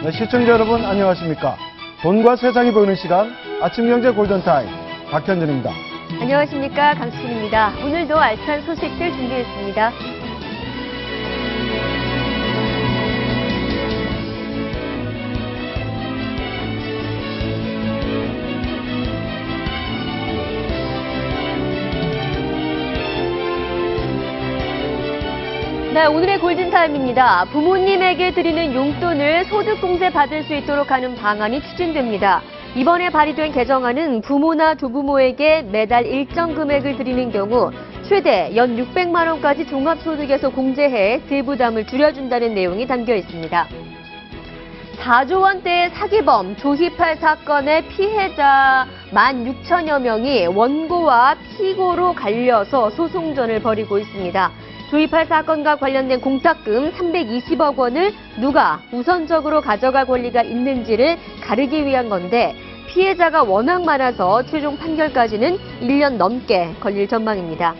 네, 시청자 여러분 안녕하십니까. 돈과 세상이 보이는 시간 아침경제 골든타임 박현준입니다. 안녕하십니까. 강수진입니다. 오늘도 알찬 소식들 준비했습니다. 네, 오늘의 골든타임입니다. 부모님에게 드리는 용돈을 소득공제 받을 수 있도록 하는 방안이 추진됩니다. 이번에 발의된 개정안은 부모나 조부모에게 매달 일정 금액을 드리는 경우 최대 연 600만 원까지 종합소득에서 공제해 세부담을 줄여준다는 내용이 담겨 있습니다. 4조 원대의 사기범 조희팔 사건의 피해자 16,000여 명이 원고와 피고로 갈려서 소송전을 벌이고 있습니다. 조희팔 사건과 관련된 공탁금 320억 원을 누가 우선적으로 가져갈 권리가 있는지를 가르기 위한 건데 피해자가 워낙 많아서 최종 판결까지는 1년 넘게 걸릴 전망입니다.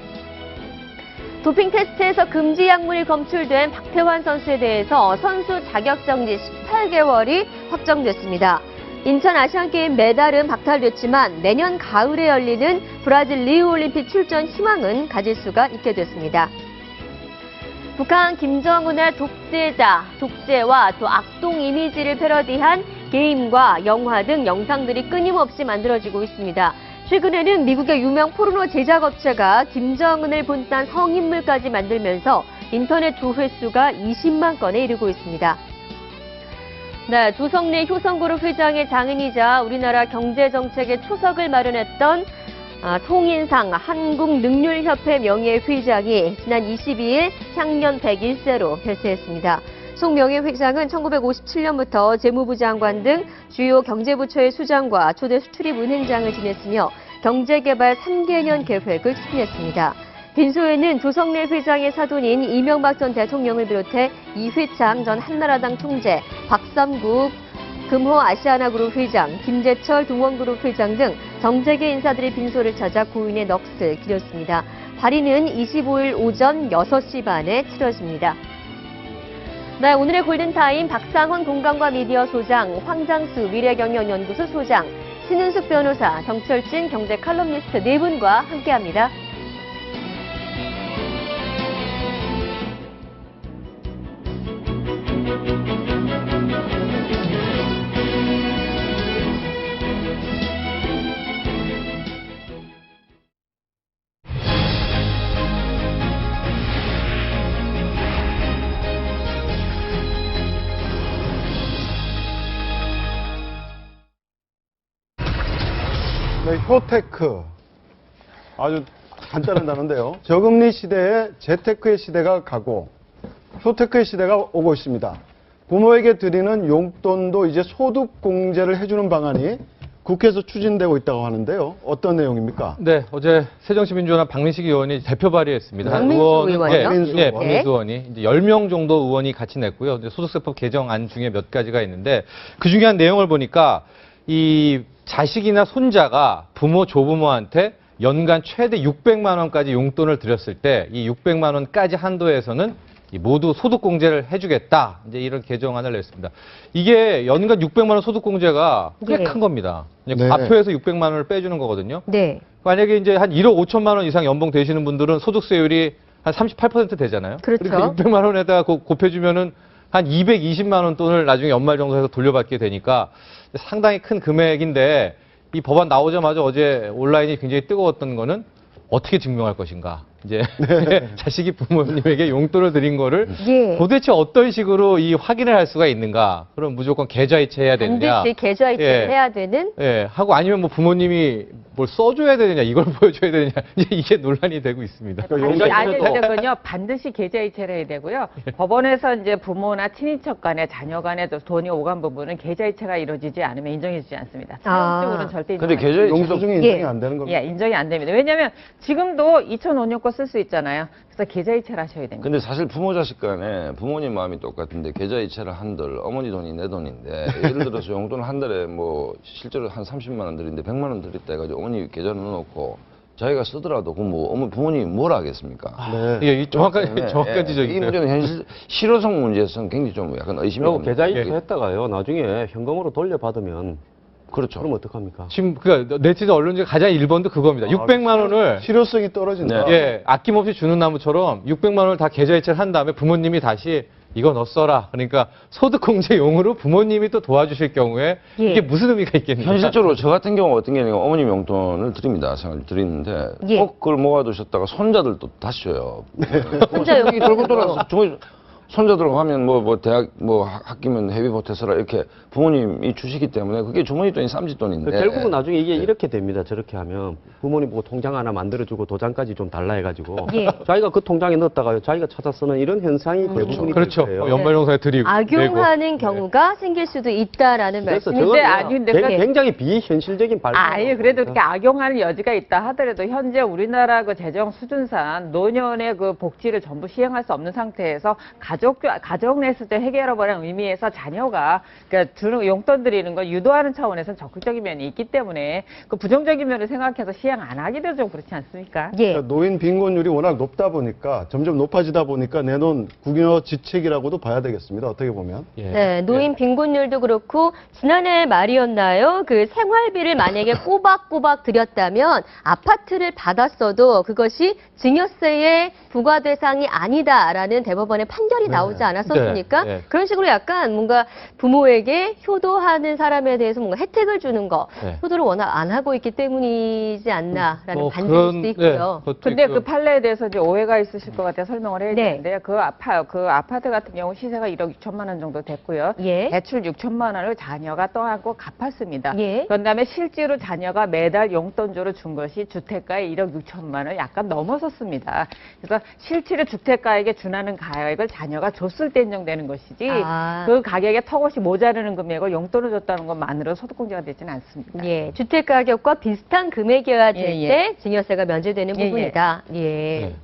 도핑 테스트에서 금지 약물이 검출된 박태환 선수에 대해서 선수 자격정지 18개월이 확정됐습니다. 인천 아시안게임 메달은 박탈됐지만 내년 가을에 열리는 브라질 리우올림픽 출전 희망은 가질 수가 있게 됐습니다. 북한 김정은의 독재와 또 악동 이미지를 패러디한 게임과 영화 등 영상들이 끊임없이 만들어지고 있습니다. 최근에는 미국의 유명 포르노 제작업체가 김정은을 본딴 성인물까지 만들면서 인터넷 조회수가 20만 건에 이르고 있습니다. 네, 조성래 효성그룹 회장의 장인이자 우리나라 경제정책의 초석을 마련했던 통인상 한국능률협회 명예회장이 지난 22일 향년 101세로 별세했습니다. 송 명예회장은 1957년부터 재무부 장관 등 주요 경제부처의 수장과 초대 수출입 은행장을 지냈으며 경제개발 3개년 계획을 추진했습니다. 빈소에는 조성래 회장의 사돈인 이명박 전 대통령을 비롯해 이회창 전 한나라당 총재, 박삼국 금호 아시아나그룹 회장, 김재철 동원그룹 회장 등 정재계 인사들이 빈소를 찾아 고인의 넋을 기렸습니다. 발의는 25일 오전 6시 반에 치러집니다. 네, 오늘의 골든타임 박상훈 공감과 미디어 소장, 황장수 미래경영연구소 소장, 신은숙 변호사, 정철진 경제 칼럼니스트 네 분과 함께합니다. 네, 효테크. 아주 간단한 단어인데요. 저금리 시대에 재테크의 시대가 가고 효테크의 시대가 오고 있습니다. 부모에게 드리는 용돈도 이제 소득공제를 해주는 방안이 국회에서 추진되고 있다고 하는데요. 어떤 내용입니까? 네, 어제 새정치민주연합 박민식 의원이 대표 발의했습니다. 박민수 의원이요? 박민수 의원이 이제 10명 정도 의원이 같이 냈고요. 소득세법 개정안 중에 몇 가지가 있는데 그 중에 한 내용을 보니까 이 자식이나 손자가 부모, 조부모한테 연간 최대 600만 원까지 용돈을 드렸을 때 이 600만 원까지 한도에서는 모두 소득공제를 해주겠다. 이제 이런 개정안을 냈습니다. 이게 연간 600만 원 소득공제가 꽤 네. 큰 겁니다. 네. 과표에서 600만 원을 빼주는 거거든요. 네. 만약에 이제 한 1억 5천만 원 이상 연봉 되시는 분들은 소득세율이 한 38% 되잖아요. 그렇죠. 그러니까 600만 원에다가 곱해주면은 한 220만 원 돈을 나중에 연말 정도해서 돌려받게 되니까 상당히 큰 금액인데 이 법안 나오자마자 어제 온라인이 굉장히 뜨거웠던 거는 어떻게 증명할 것인가. 이제 자식이 부모님에게 용돈을 드린 거를 예. 도대체 어떤 식으로 이 확인을 할 수가 있는가. 그럼 무조건 계좌이체해야 되느냐. 반드시 계좌이체를 해야 되는. 예, 하고 아니면 뭐 부모님이 뭘 써줘야 되느냐, 이걸 보여줘야 되느냐, 이제 이게 논란이 되고 있습니다. 아직은요 반드시 계좌이체를 해야 되고요. 법원에서 이제 부모나 친인척 간에 자녀 간에 돈이 오간 부분은 계좌이체가 이루어지지 않으면 인정해주지 않습니다. 사용적으로는 절대 인정. 근데 계좌이체 영수증이 인정이 안 되는 겁니다. 예, 인정이 안 됩니다. 왜냐하면 지금도 2005년 거 쓸 수 있잖아요. 그래서 계좌이체를 하셔야 됩니다. 근데 사실 부모 자식 간에 부모님 마음이 똑같은데 계좌이체를 한들 어머니 돈이 내 돈인데 예를 들어서 용돈 한 달에 뭐 실제로 한 30만 원 드리는데 100만 원 드렸다 해가지고 어머니 계좌 넣어놓고 자기가 쓰더라도 그 뭐 어머니 부모님이 뭘 하겠습니까? 네. 예, 정확한 네, 정확한 이 지적이세요. 문제는 현실 실효성 문제에서는 굉장히 좀 약간 의심이 그리고 됩니다. 계좌이체 했다가요. 나중에 현금으로 돌려받으면 그렇죠. 그럼 어떡합니까? 지금 그러니까 네티즌 언론 중에 가장 1번도 그겁니다. 600만 원을 실효성이 떨어진다. 네. 예, 아낌없이 주는 나무처럼 600만 원을 다 계좌이체를 한 다음에 부모님이 다시 이거 너 써라. 그러니까 소득공제용으로 부모님이 또 도와주실 경우에 예. 이게 무슨 의미가 있겠습니까? 현실적으로 저 같은 경우 어떤 게 아니고 어머님 용돈을 드립니다. 생활 드리는데 예. 꼭 그걸 모아두셨다가 손자들도 다시 줘요. 손자 용돈. 들고 돌아서 손자들 하면 뭐 대학 뭐 학기면 해외 보태서라 이렇게 부모님이 주시기 때문에 그게 주머니 돈이 쌈짓 돈인데 결국은 나중에 이게 이렇게 됩니다. 저렇게 하면 부모님 보고 통장 하나 만들어주고 도장까지 좀 달라 해가지고 예. 자기가 그 통장에 넣었다가요. 자기가 찾아 쓰는 이런 현상이 대부분이 그렇죠. 거예요. 연말정산에 드리고 악용하는 경우가 생길 수도 있다라는 그래서 말씀인데 저건 아니, 근데 굉장히 비현실적인 발상. 아니 그래도 그렇게 악용하는 여지가 있다 하더라도 현재 우리나라 그 재정 수준상 노년의 그 복지를 전부 시행할 수 없는 상태에서 가정 냈을 때 해결해버리는 의미에서 자녀가 그러니까 용돈 드리는 걸 유도하는 차원에서는 적극적인 면이 있기 때문에 그 부정적인 면을 생각해서 시행 안 하기도 좀 그렇지 않습니까? 예. 그러니까 노인 빈곤율이 워낙 높다 보니까 점점 높아지다 보니까 내놓은 국유지책이라고도 봐야 되겠습니다. 어떻게 보면. 예. 네, 노인 빈곤율도 그렇고 지난해 말이었나요? 그 생활비를 만약에 꼬박꼬박 드렸다면 아파트를 받았어도 그것이 증여세의 부과 대상이 아니다라는 대법원의 판결이 나오지 않았었습니까? 네, 네. 그런 식으로 약간 뭔가 부모에게 효도하는 사람에 대해서 뭔가 혜택을 주는 거, 네. 효도를 워낙 안 하고 있기 때문이지 않나라는 뭐 반대일 수도 있고요. 그것도 근데 있고요. 그 판례에 대해서 이제 오해가 있으실 것 같아 설명을 해야 네. 되는데 그 아파트 같은 경우 시세가 1억 6천만 원 정도 됐고요. 예. 대출 6천만 원을 자녀가 떠안고 갚았습니다. 예. 그다음에 실제로 자녀가 매달 용돈조로 준 것이 주택가에 1억 6천만 원을 약간 넘어섰습니다. 그래서 실제로 주택가에게 준하는 가액을 자녀가 줬을 때 인정되는 것이지 아. 그 가격에 턱없이 모자르는 금액을 용돈을 줬다는 것만으로 소득공제가 되지는 않습니다. 예, 주택 가격과 비슷한 금액이어야 될 예, 예. 때 증여세가 면제되는 예, 예. 부분이다. 예. 네.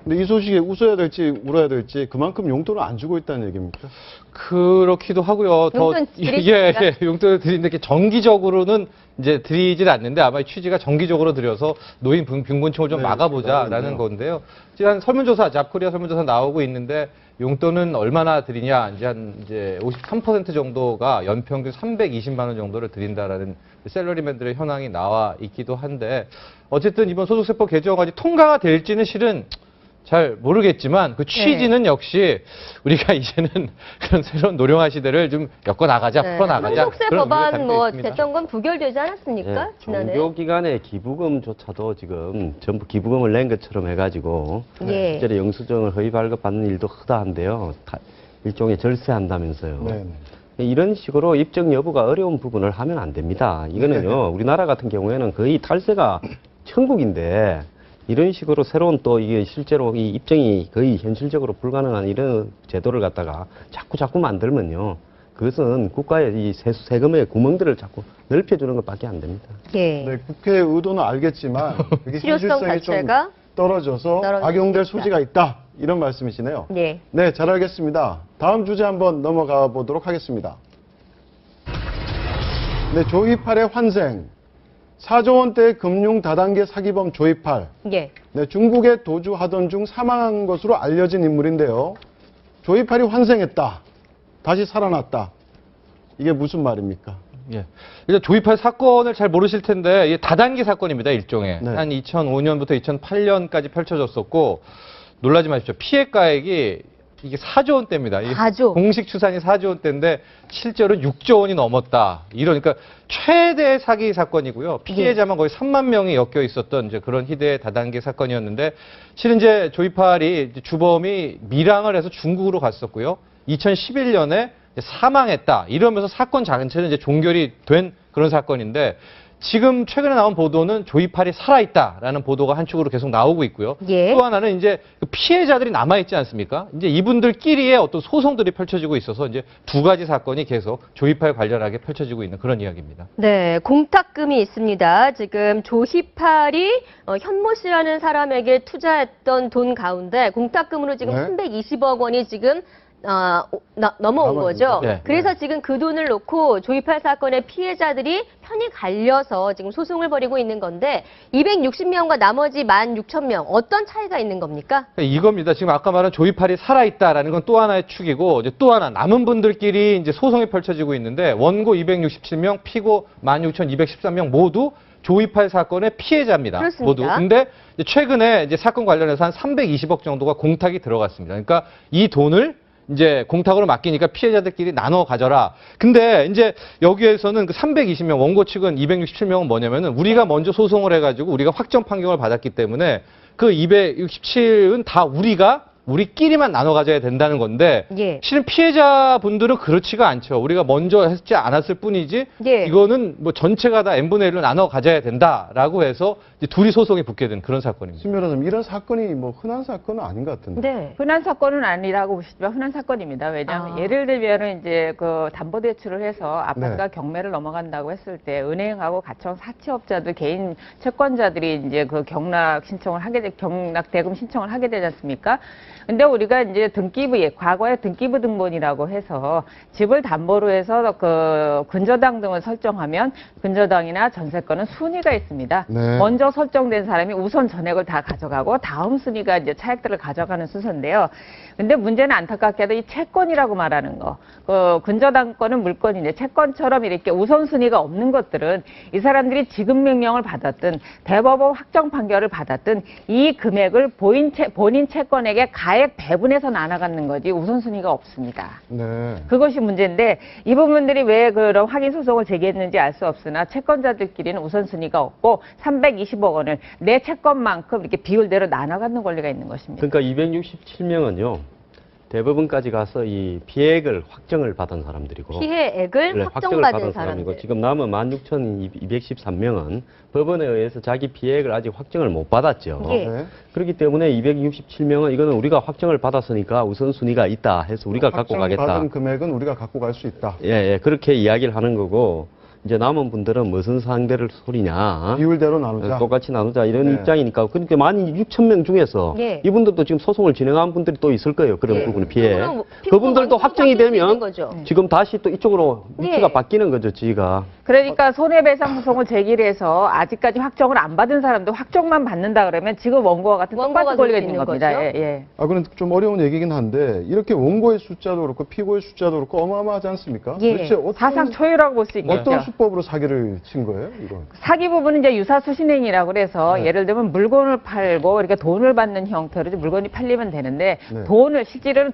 근데 이 소식에 웃어야 될지 울어야 될지 그만큼 용돈을 안 주고 있다는 얘기입니까? 그렇기도 하고요. 용돈 드리십니까? 용돈을 드리는데 이렇게 정기적으로는 이제 드리질 않는데 아마 이 취지가 정기적으로 드려서 노인 빈곤층을 좀 네, 막아보자라는 그렇군요. 건데요. 지금 설문조사, 잡코리아 설문조사 나오고 있는데 용돈은 얼마나 드리냐 이제 53% 정도가 연평균 320만 원 정도를 드린다라는 셀러리맨들의 현황이 나와 있기도 한데 어쨌든 이번 소득세법 개정안이 통과가 될지는 실은 잘 모르겠지만 그 취지는 역시 우리가 이제는 그런 새로운 노령화 시대를 좀 엮어 나가자, 풀어 나가자. 상속세 그런 의미가 법안 담겨 뭐 있습니다. 됐던 건 부결되지 않았습니까? 지난해. 종교기관의 기부금조차도 지금 전부 기부금을 낸 것처럼 해가지고 예. 실제로 영수증을 허위 발급받는 일도 크다한데요. 일종의 절세한다면서요. 네. 이런 식으로 입증 여부가 어려운 부분을 하면 안 됩니다. 이거는요, 우리나라 같은 경우에는 거의 탈세가 천국인데, 이런 식으로 새로운 또 이게 실제로 이 입증이 거의 현실적으로 불가능한 이런 제도를 갖다가 자꾸 만들면요, 그것은 국가의 이 세금의 구멍들을 자꾸 넓혀주는 것밖에 안 됩니다. 예. 네, 국회의 의도는 알겠지만 그게 실효성 현실성이 좀 자체가 떨어져서 떨어질 악용될 수 있다. 소지가 있다. 이런 말씀이시네요. 예. 네, 잘 알겠습니다. 다음 주제 한번 넘어가 보도록 하겠습니다. 네, 조이팔의 환생. 4조 원대의 금융 다단계 사기범 조이팔. 예. 네, 중국에 도주하던 중 사망한 것으로 알려진 인물인데요. 조이팔이 환생했다. 다시 살아났다. 이게 무슨 말입니까? 예. 일단 조이팔 사건을 잘 모르실 텐데 이게 다단계 사건입니다. 일종의 네. 한 2005년부터 2008년까지 펼쳐졌었고 놀라지 마십시오. 피해가액이 이게 4조 원대입니다. 이게 4조. 공식 추산이 4조 원대인데 실제로는 6조 원이 넘었다. 이러니까 최대 사기 사건이고요. 피해자만 거의 3만 명이 엮여 있었던 이제 그런 희대의 다단계 사건이었는데 실은 이제 조이팔이 이제 주범이 밀항을 해서 중국으로 갔었고요. 2011년에 사망했다. 이러면서 사건 자체는 이제 종결이 된 그런 사건인데 지금 최근에 나온 보도는 조이팔이 살아있다라는 보도가 한쪽으로 계속 나오고 있고요. 예. 또 하나는 이제 그 피해자들이 남아있지 않습니까? 이제 이분들끼리의 어떤 소송들이 펼쳐지고 있어서 이제 두 가지 사건이 계속 조이팔 관련하게 펼쳐지고 있는 그런 이야기입니다. 네, 공탁금이 있습니다. 지금 조이팔이 현모 씨라는 사람에게 투자했던 돈 가운데 공탁금으로 지금 네. 320억 원이 지금 넘어온 거죠. 네. 그래서 지금 그 돈을 놓고 조이팔 사건의 피해자들이 편히 갈려서 지금 소송을 벌이고 있는 건데 260명과 나머지 16,000명 어떤 차이가 있는 겁니까? 이겁니다. 지금 아까 말한 조이팔이 살아있다라는 건 또 하나의 축이고, 이제 또 하나 남은 분들끼리 이제 소송이 펼쳐지고 있는데, 원고 267명, 피고 16,213명 모두 조이팔 사건의 피해자입니다. 그렇습니다. 모두. 근데 이제 최근에 이제 사건 관련해서 한 320억 정도가 공탁이 들어갔습니다. 그러니까 이 돈을 이제 공탁으로 맡기니까 피해자들끼리 나눠 가져라. 근데 이제 여기에서는 그 320명, 원고 측은 267명은 뭐냐면은 우리가 먼저 소송을 해가지고 우리가 확정 판결을 받았기 때문에 그 267은 다 우리끼리만 나눠 가져야 된다는 건데, 예. 실은 피해자분들은 그렇지가 않죠. 우리가 먼저 했지 않았을 뿐이지, 예. 이거는 뭐 전체가 다 n분의 1로 나눠 가져야 된다라고 해서 이제 둘이 소송이 붙게 된 그런 사건입니다. 신 변호사님, 이런 사건이 뭐 흔한 사건은 아닌 것 같은데. 네. 흔한 사건은 아니라고 보시지만 흔한 사건입니다. 왜냐하면 예를 들면은 이제 그 담보대출을 해서 아파트가 경매를 넘어간다고 했을 때 은행하고 가청 사채업자들 개인 채권자들이 이제 그 경락 대금 신청을 하게 되지 않습니까? 근데 우리가 이제 과거에 등기부 등본이라고 해서 집을 담보로 해서 그 근저당 등을 설정하면 근저당이나 전세권은 순위가 있습니다. 네. 먼저 설정된 사람이 우선 전액을 다 가져가고 다음 순위가 이제 차액들을 가져가는 순서인데요. 근데 문제는 안타깝게도 이 채권이라고 말하는 거, 그 근저당권은 물건인데 채권처럼 이렇게 우선순위가 없는 것들은 이 사람들이 지급 명령을 받았든 대법원 확정 판결을 받았든 이 금액을 본인 채권에게 가액 배분해서 나눠가는 거지 우선순위가 없습니다. 네. 그것이 문제인데 이 부분들이 왜 그런 확인 소송을 제기했는지 알 수 없으나 채권자들끼리는 우선순위가 없고 320억 원을 내 채권만큼 이렇게 비율대로 나눠 갖는 권리가 있는 것입니다. 그러니까 267명은요. 대법원까지 가서 이 피해액을 확정을 받은 사람들이고 피해액을 네, 확정받은 사람들. 지금 남은 16,213명은 법원에 의해서 자기 피해액을 아직 확정을 못 받았죠. 예. 네. 그렇기 때문에 267명은 이거는 우리가 확정을 받았으니까 우선순위가 있다 해서 우리가 갖고 가겠다. 받은 금액은 우리가 갖고 갈 수 있다. 예, 그렇게 이야기를 하는 거고, 이제 남은 분들은 무슨 상대를 소리냐. 비율대로 나누자. 똑같이 나누자 이런 네. 입장이니까. 그러니까 16,000명 중에서 예. 이분들도 지금 소송을 진행한 분들이 또 있을 거예요. 그런 예. 부분의 피해. 그거는 그분들도 확정이 바뀔 수 있는 되면 거죠. 지금 다시 또 이쪽으로 위치가 예. 바뀌는 거죠, 지가. 그러니까 손해배상 소송을 제기를 해서 아직까지 확정을 안 받은 사람도 확정만 받는다 그러면 지금 원고와 같은 원고가 똑같은 권리가 될 수 있는 있는 겁니다. 거죠? 예. 아, 그런데 좀 어려운 얘기긴 한데, 이렇게 원고의 숫자도 그렇고, 피고의 숫자도 그렇고, 어마어마하지 않습니까? 예. 도대체 어떤, 사상 초유라고 볼 수 있겠죠. 어떤 수법으로 사기를 친 거예요, 이건? 사기 부분은 이제 유사수신행위라고 그래서 예를 들면 물건을 팔고 이렇게 돈을 받는 형태로 이제 물건이 팔리면 되는데 네. 실제로는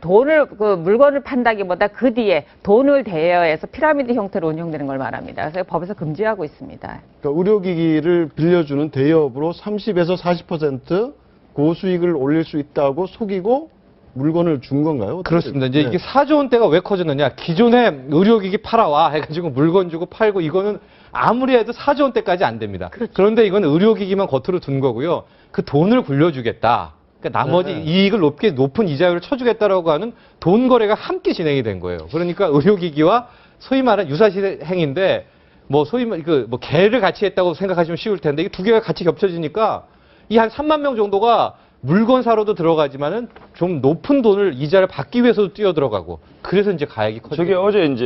그 물건을 판다기보다 그 뒤에 돈을 대여해서 피라미드 형태로 운영되는 걸 말합니다. 그래서 법에서 금지하고 있습니다. 그러니까 의료기기를 빌려주는 대여업으로 30에서 40% 고수익을 올릴 수 있다고 속이고 물건을 준 건가요? 어떻게 그렇습니다. 이제 네. 이게 4조 원대가 왜 커졌느냐. 기존에 의료기기 팔아와 해가지고 물건 주고 팔고 이거는 아무리 해도 4조 원대까지 안 됩니다. 그런데 이건 의료기기만 겉으로 둔 거고요. 그 돈을 굴려주겠다. 그러니까 나머지 네. 이익을 높은 이자율을 쳐주겠다라고 하는 돈 거래가 함께 진행이 된 거예요. 그러니까 의료기기와 소위 말하는 유사시행인데 뭐 소위 뭐 개를 같이 했다고 생각하시면 쉬울 텐데 이게 두 개가 같이 겹쳐지니까 이 한 3만 명 정도가 물건 사러도 들어가지만은 좀 높은 돈을 이자를 받기 위해서도 뛰어 들어가고 그래서 이제 가액이 커지죠. 저게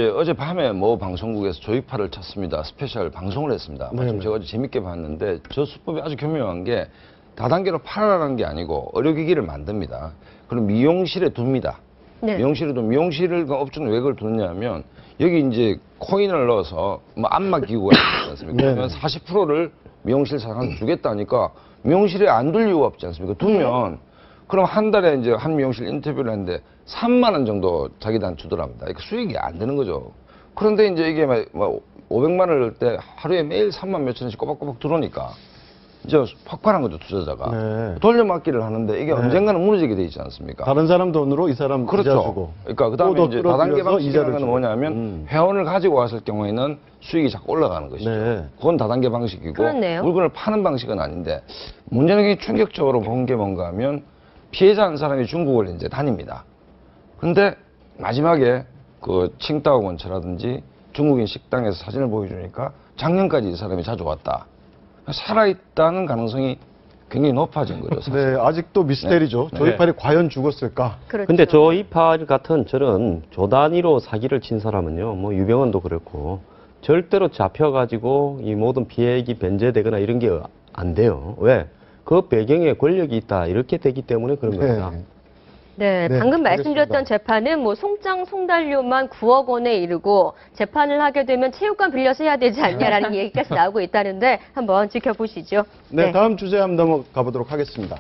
어젯밤에 뭐 방송국에서 조이팔을 쳤습니다. 스페셜 방송을 했습니다. 마침 제가 어제 재밌게 봤는데 저 수법이 아주 교묘한 게 다단계로 팔아라는 게 아니고 의료기기를 만듭니다. 그럼 미용실에 둡니다. 네. 미용실에 두면 미용실을 그 업주는 왜 그걸 두느냐면 여기 이제 코인을 넣어서 뭐 안마 기구가 있지 않습니까? 그러면 40%를 미용실 사장한테 주겠다니까 미용실에 안 둘 이유가 없지 않습니까? 두면 그럼 한 달에 이제 한 미용실 인터뷰를 했는데 3만 원 정도 자기들한테 주더랍니다. 그러니까 수익이 안 되는 거죠. 그런데 이제 이게 막 500만 원을 넣을 때 하루에 매일 3만 몇천 원씩 꼬박꼬박 들어오니까 이제 폭발한 거죠, 투자자가. 네. 돌려막기를 하는데 이게 언젠가는 무너지게 돼 있지 않습니까? 다른 사람 돈으로 이 사람 이자 그렇죠. 주고. 그러니까 그다음에 또 이제 끌어들여서 다단계 이자를 방식이라는 건 주고. 뭐냐면 회원을 가지고 왔을 경우에는 수익이 자꾸 올라가는 것이죠. 네. 그건 다단계 방식이고 그렇네요. 물건을 파는 방식은 아닌데 문제는 굉장히 충격적으로 본 게 뭔가 하면 피해자 한 사람이 중국을 이제 다닙니다. 근데 마지막에 그 칭따오 원처라든지 중국인 식당에서 사진을 보여주니까 작년까지 이 사람이 자주 왔다. 살아있다는 가능성이 굉장히 높아진 거죠. 사실. 네, 아직도 미스테리죠. 네. 조이팔이 과연 죽었을까? 그렇죠. 근데 조이팔 같은 저런 조 단위로 사기를 친 사람은요, 뭐 유병헌도 그렇고 절대로 잡혀가지고 이 모든 피해액이 변제되거나 이런 게 안 돼요. 왜? 그 배경에 권력이 있다 이렇게 되기 때문에 그런 겁니다. 네, 네, 방금 말씀드렸던 알겠습니다. 재판은 뭐 송장, 송달료만 9억 원에 이르고 재판을 하게 되면 체육관 빌려서 해야 되지 않냐라는 얘기까지 나오고 있다는데 한번 지켜보시죠. 네, 다음 주제 한번 넘어가 보도록 하겠습니다.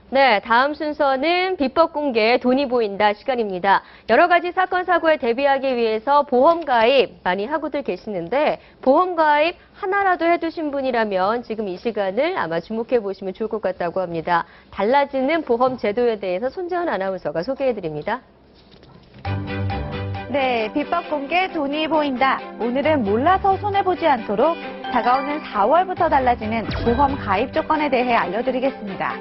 네, 다음 순서는 비법 공개 돈이 보인다 시간입니다. 여러 가지 사건 사고에 대비하기 위해서 보험 가입 많이 하고들 계시는데 보험 가입 하나라도 해두신 분이라면 지금 이 시간을 아마 주목해 보시면 좋을 것 같다고 합니다. 달라지는 보험 제도에 대해서 손재원 아나운서가 소개해 드립니다. 네, 비법 공개 돈이 보인다. 오늘은 몰라서 손해보지 않도록 다가오는 4월부터 달라지는 보험 가입 조건에 대해 알려드리겠습니다.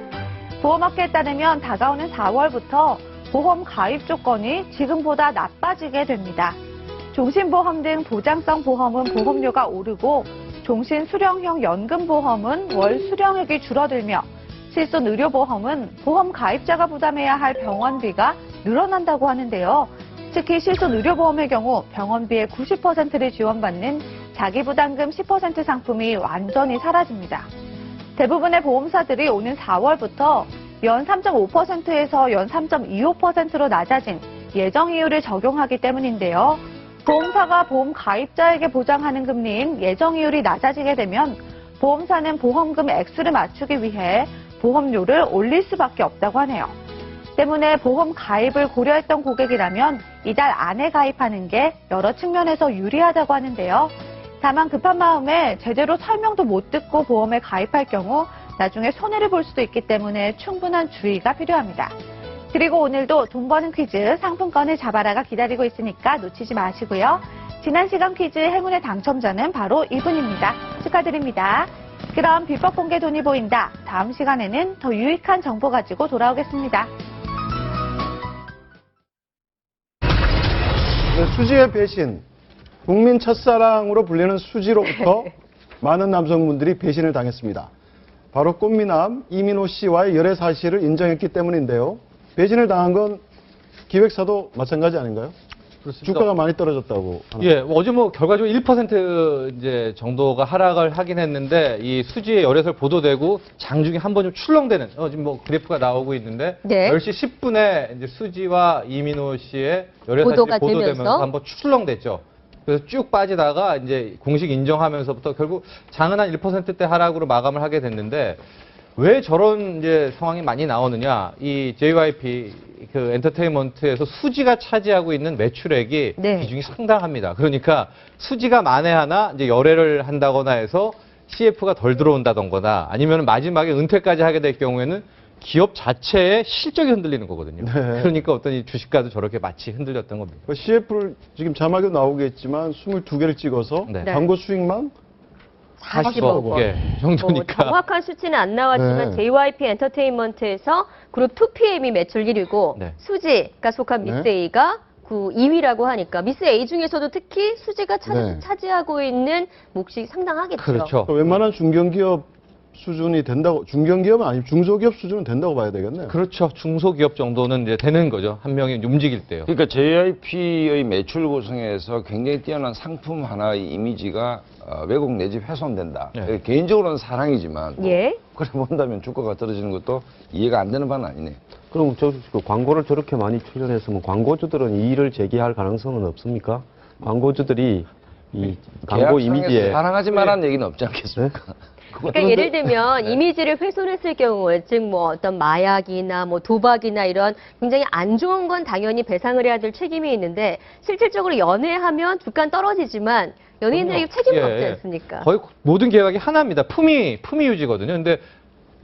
보험업계에 따르면 다가오는 4월부터 보험 가입 조건이 지금보다 나빠지게 됩니다. 종신보험 등 보장성 보험은 보험료가 오르고 종신수령형 연금보험은 월 수령액이 줄어들며 실손의료보험은 보험 가입자가 부담해야 할 병원비가 늘어난다고 하는데요. 특히 실손의료보험의 경우 병원비의 90%를 지원받는 자기부담금 10% 상품이 완전히 사라집니다. 대부분의 보험사들이 오는 4월부터 연 3.5%에서 연 3.25%로 낮아진 예정이율을 적용하기 때문인데요. 보험사가 보험 가입자에게 보장하는 금리인 예정이율이 낮아지게 되면 보험사는 보험금 액수를 맞추기 위해 보험료를 올릴 수밖에 없다고 하네요. 때문에 보험 가입을 고려했던 고객이라면 이달 안에 가입하는 게 여러 측면에서 유리하다고 하는데요. 다만 급한 마음에 제대로 설명도 못 듣고 보험에 가입할 경우 나중에 손해를 볼 수도 있기 때문에 충분한 주의가 필요합니다. 그리고 오늘도 돈 버는 퀴즈 상품권을 잡아라가 기다리고 있으니까 놓치지 마시고요. 지난 시간 퀴즈 행운의 당첨자는 바로 이분입니다. 축하드립니다. 그럼 비법 공개 돈이 보인다. 다음 시간에는 더 유익한 정보 가지고 돌아오겠습니다. 네, 수지의 배신. 국민 첫사랑으로 불리는 수지로부터 많은 남성분들이 배신을 당했습니다. 바로 꽃미남 이민호 씨와의 열애 사실을 인정했기 때문인데요. 배신을 당한 건 기획사도 마찬가지 아닌가요? 그렇습니다. 주가가 많이 떨어졌다고. 예, 어제 뭐 결과적으로 1% 이제 정도가 하락을 하긴 했는데 이 수지의 열애설 보도되고 장중에 한 번 좀 출렁대는 지금 뭐 그래프가 나오고 있는데 네. 10시 10분에 이제 수지와 이민호 씨의 열애 보도가 사실이 보도되면서 되면서? 한번 출렁댔죠. 그래서 쭉 빠지다가 이제 공식 인정하면서부터 결국 장은 한 1%대 하락으로 마감을 하게 됐는데 왜 저런 이제 상황이 많이 나오느냐? 이 JYP 그 엔터테인먼트에서 수지가 차지하고 있는 매출액이 네. 비중이 상당합니다. 그러니까 수지가 만에 하나 이제 열애를 한다거나 해서 CF가 덜 들어온다던거나 아니면 마지막에 은퇴까지 하게 될 경우에는 기업 자체의 실적이 흔들리는 거거든요. 네. 그러니까 어떤 이 주식가도 저렇게 마치 흔들렸던 겁니다. CF를 지금 자막에 나오겠지만 22개를 찍어서 네. 광고 수익만 40억 원. 예, 정도니까. 정확한 수치는 안 나왔지만 네. JYP 엔터테인먼트에서 그룹 2PM이 매출 1위고 네. 수지가 속한 네. 미스 A가 그 2위라고 하니까 미스 A 중에서도 특히 수지가 네. 차지하고 있는 몫이 상당하겠죠. 그렇죠. 웬만한 중견기업 수준이 된다고, 중견기업은 아니고 중소기업 수준은 된다고 봐야 되겠네요. 그렇죠. 중소기업 정도는 이제 되는 거죠. 한 명이 움직일 때요. 그러니까 JYP의 매출 구성에서 굉장히 뛰어난 상품 하나의 이미지가 왜곡 내지 훼손된다. 네. 개인적으로는 사랑이지만 뭐 예. 그래 본다면 주가가 떨어지는 것도 이해가 안 되는 바는 아니네. 그럼 그 광고를 저렇게 많이 출연했으면 광고주들은 이의를 제기할 가능성은 없습니까? 광고주들이 이 광고 계약상에서 이미지에 사랑하지 말라는 얘기는 없지 않겠습니까? 그러니까 예를 들면 이미지를 훼손했을 경우에 즉 뭐 어떤 마약이나 뭐 도박이나 이런 굉장히 안 좋은 건 당연히 배상을 해야 될 책임이 있는데 실질적으로 연애하면 주가는 떨어지지만 연예인들에게 책임은 없지 않습니까? 거의 모든 계약이 하나입니다. 품위 유지거든요. 근데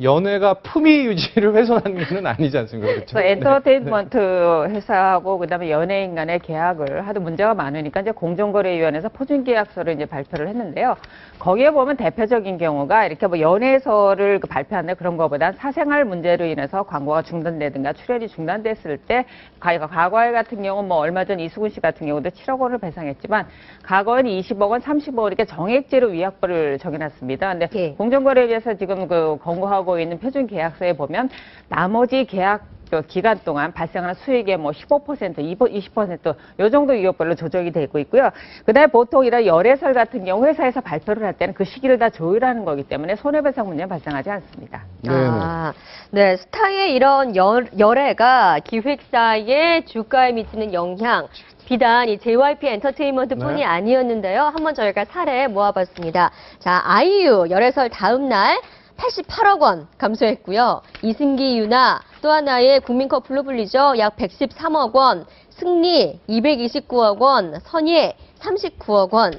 연예가 품위 유지를 훼손하는 건 아니지 않습니까? 그렇죠? 그 엔터테인먼트 회사하고 그다음에 연예인 간의 계약을 하도 문제가 많으니까 이제 공정거래위원회에서 포준계약서를 이제 발표를 했는데요. 거기에 보면 대표적인 경우가 이렇게 뭐 연예서를 발표하는 그런 거보단 사생활 문제로 인해서 광고가 중단되든가 출연이 중단됐을 때 과거에 같은 경우 뭐 얼마 전 이수근 씨 같은 경우도 7억 원을 배상했지만 과거에는 20억 원, 30억 원 이렇게 정액제로 위약부를 정해놨습니다. 근데 예. 공정거래위에서 지금 그 권고하고 있는 표준 계약서에 보면 나머지 계약 기간 동안 발생하는 수익의 뭐 15%, 20%, 요 정도 위협별로 조정이 되고 있고요. 그다음에 보통 이런 열애설 같은 경우 회사에서 발표를 할 때는 그 시기를 다 조율하는 거기 때문에 손해배상 문제는 발생하지 않습니다. 아, 네. 스타의 이런 열애가 기획사의 주가에 미치는 영향, 비단 이 JYP 엔터테인먼트뿐이 네. 아니었는데요. 한번 저희가 사례 모아봤습니다. 자, 아이유 열애설 다음 날 88억 원 감소했고요. 이승기, 유나 또 하나의 국민 커플로 불리죠. 약 113억 원, 승리 229억 원, 선예 39억 원.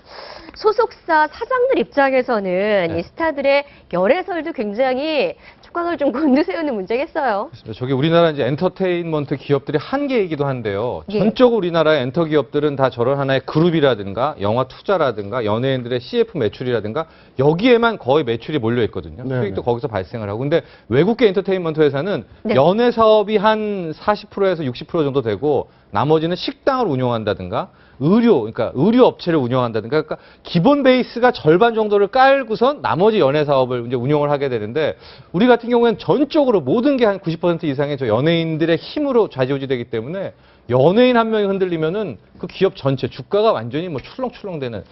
소속사 사장들 입장에서는 이 스타들의 열애설도 굉장히 촉각을 좀 곤두세우는 문제겠어요. 저게 우리나라 이제 엔터테인먼트 기업들의 한계이기도 한데요. 예. 전적으로 우리나라의 엔터 기업들은 다 저런 하나의 그룹이라든가 영화 투자라든가 연예인들의 CF 매출이라든가 여기에만 거의 매출이 몰려 있거든요. 네, 수익도 네. 거기서 발생을 하고. 근데 외국계 엔터테인먼트 회사는 네. 연예 사업이 한 40%에서 60% 정도 되고 나머지는 식당을 운영한다든가 그러니까 의류 업체를 운영한다든가, 그러니까 기본 베이스가 절반 정도를 깔고선 나머지 연예 사업을 이제 운영을 하게 되는데, 우리 같은 경우에는 전적으로 모든 게 한 90% 이상의 저 연예인들의 힘으로 좌지우지되기 때문에 연예인 한 명이 흔들리면은 그 기업 전체 주가가 완전히 뭐 출렁출렁되는,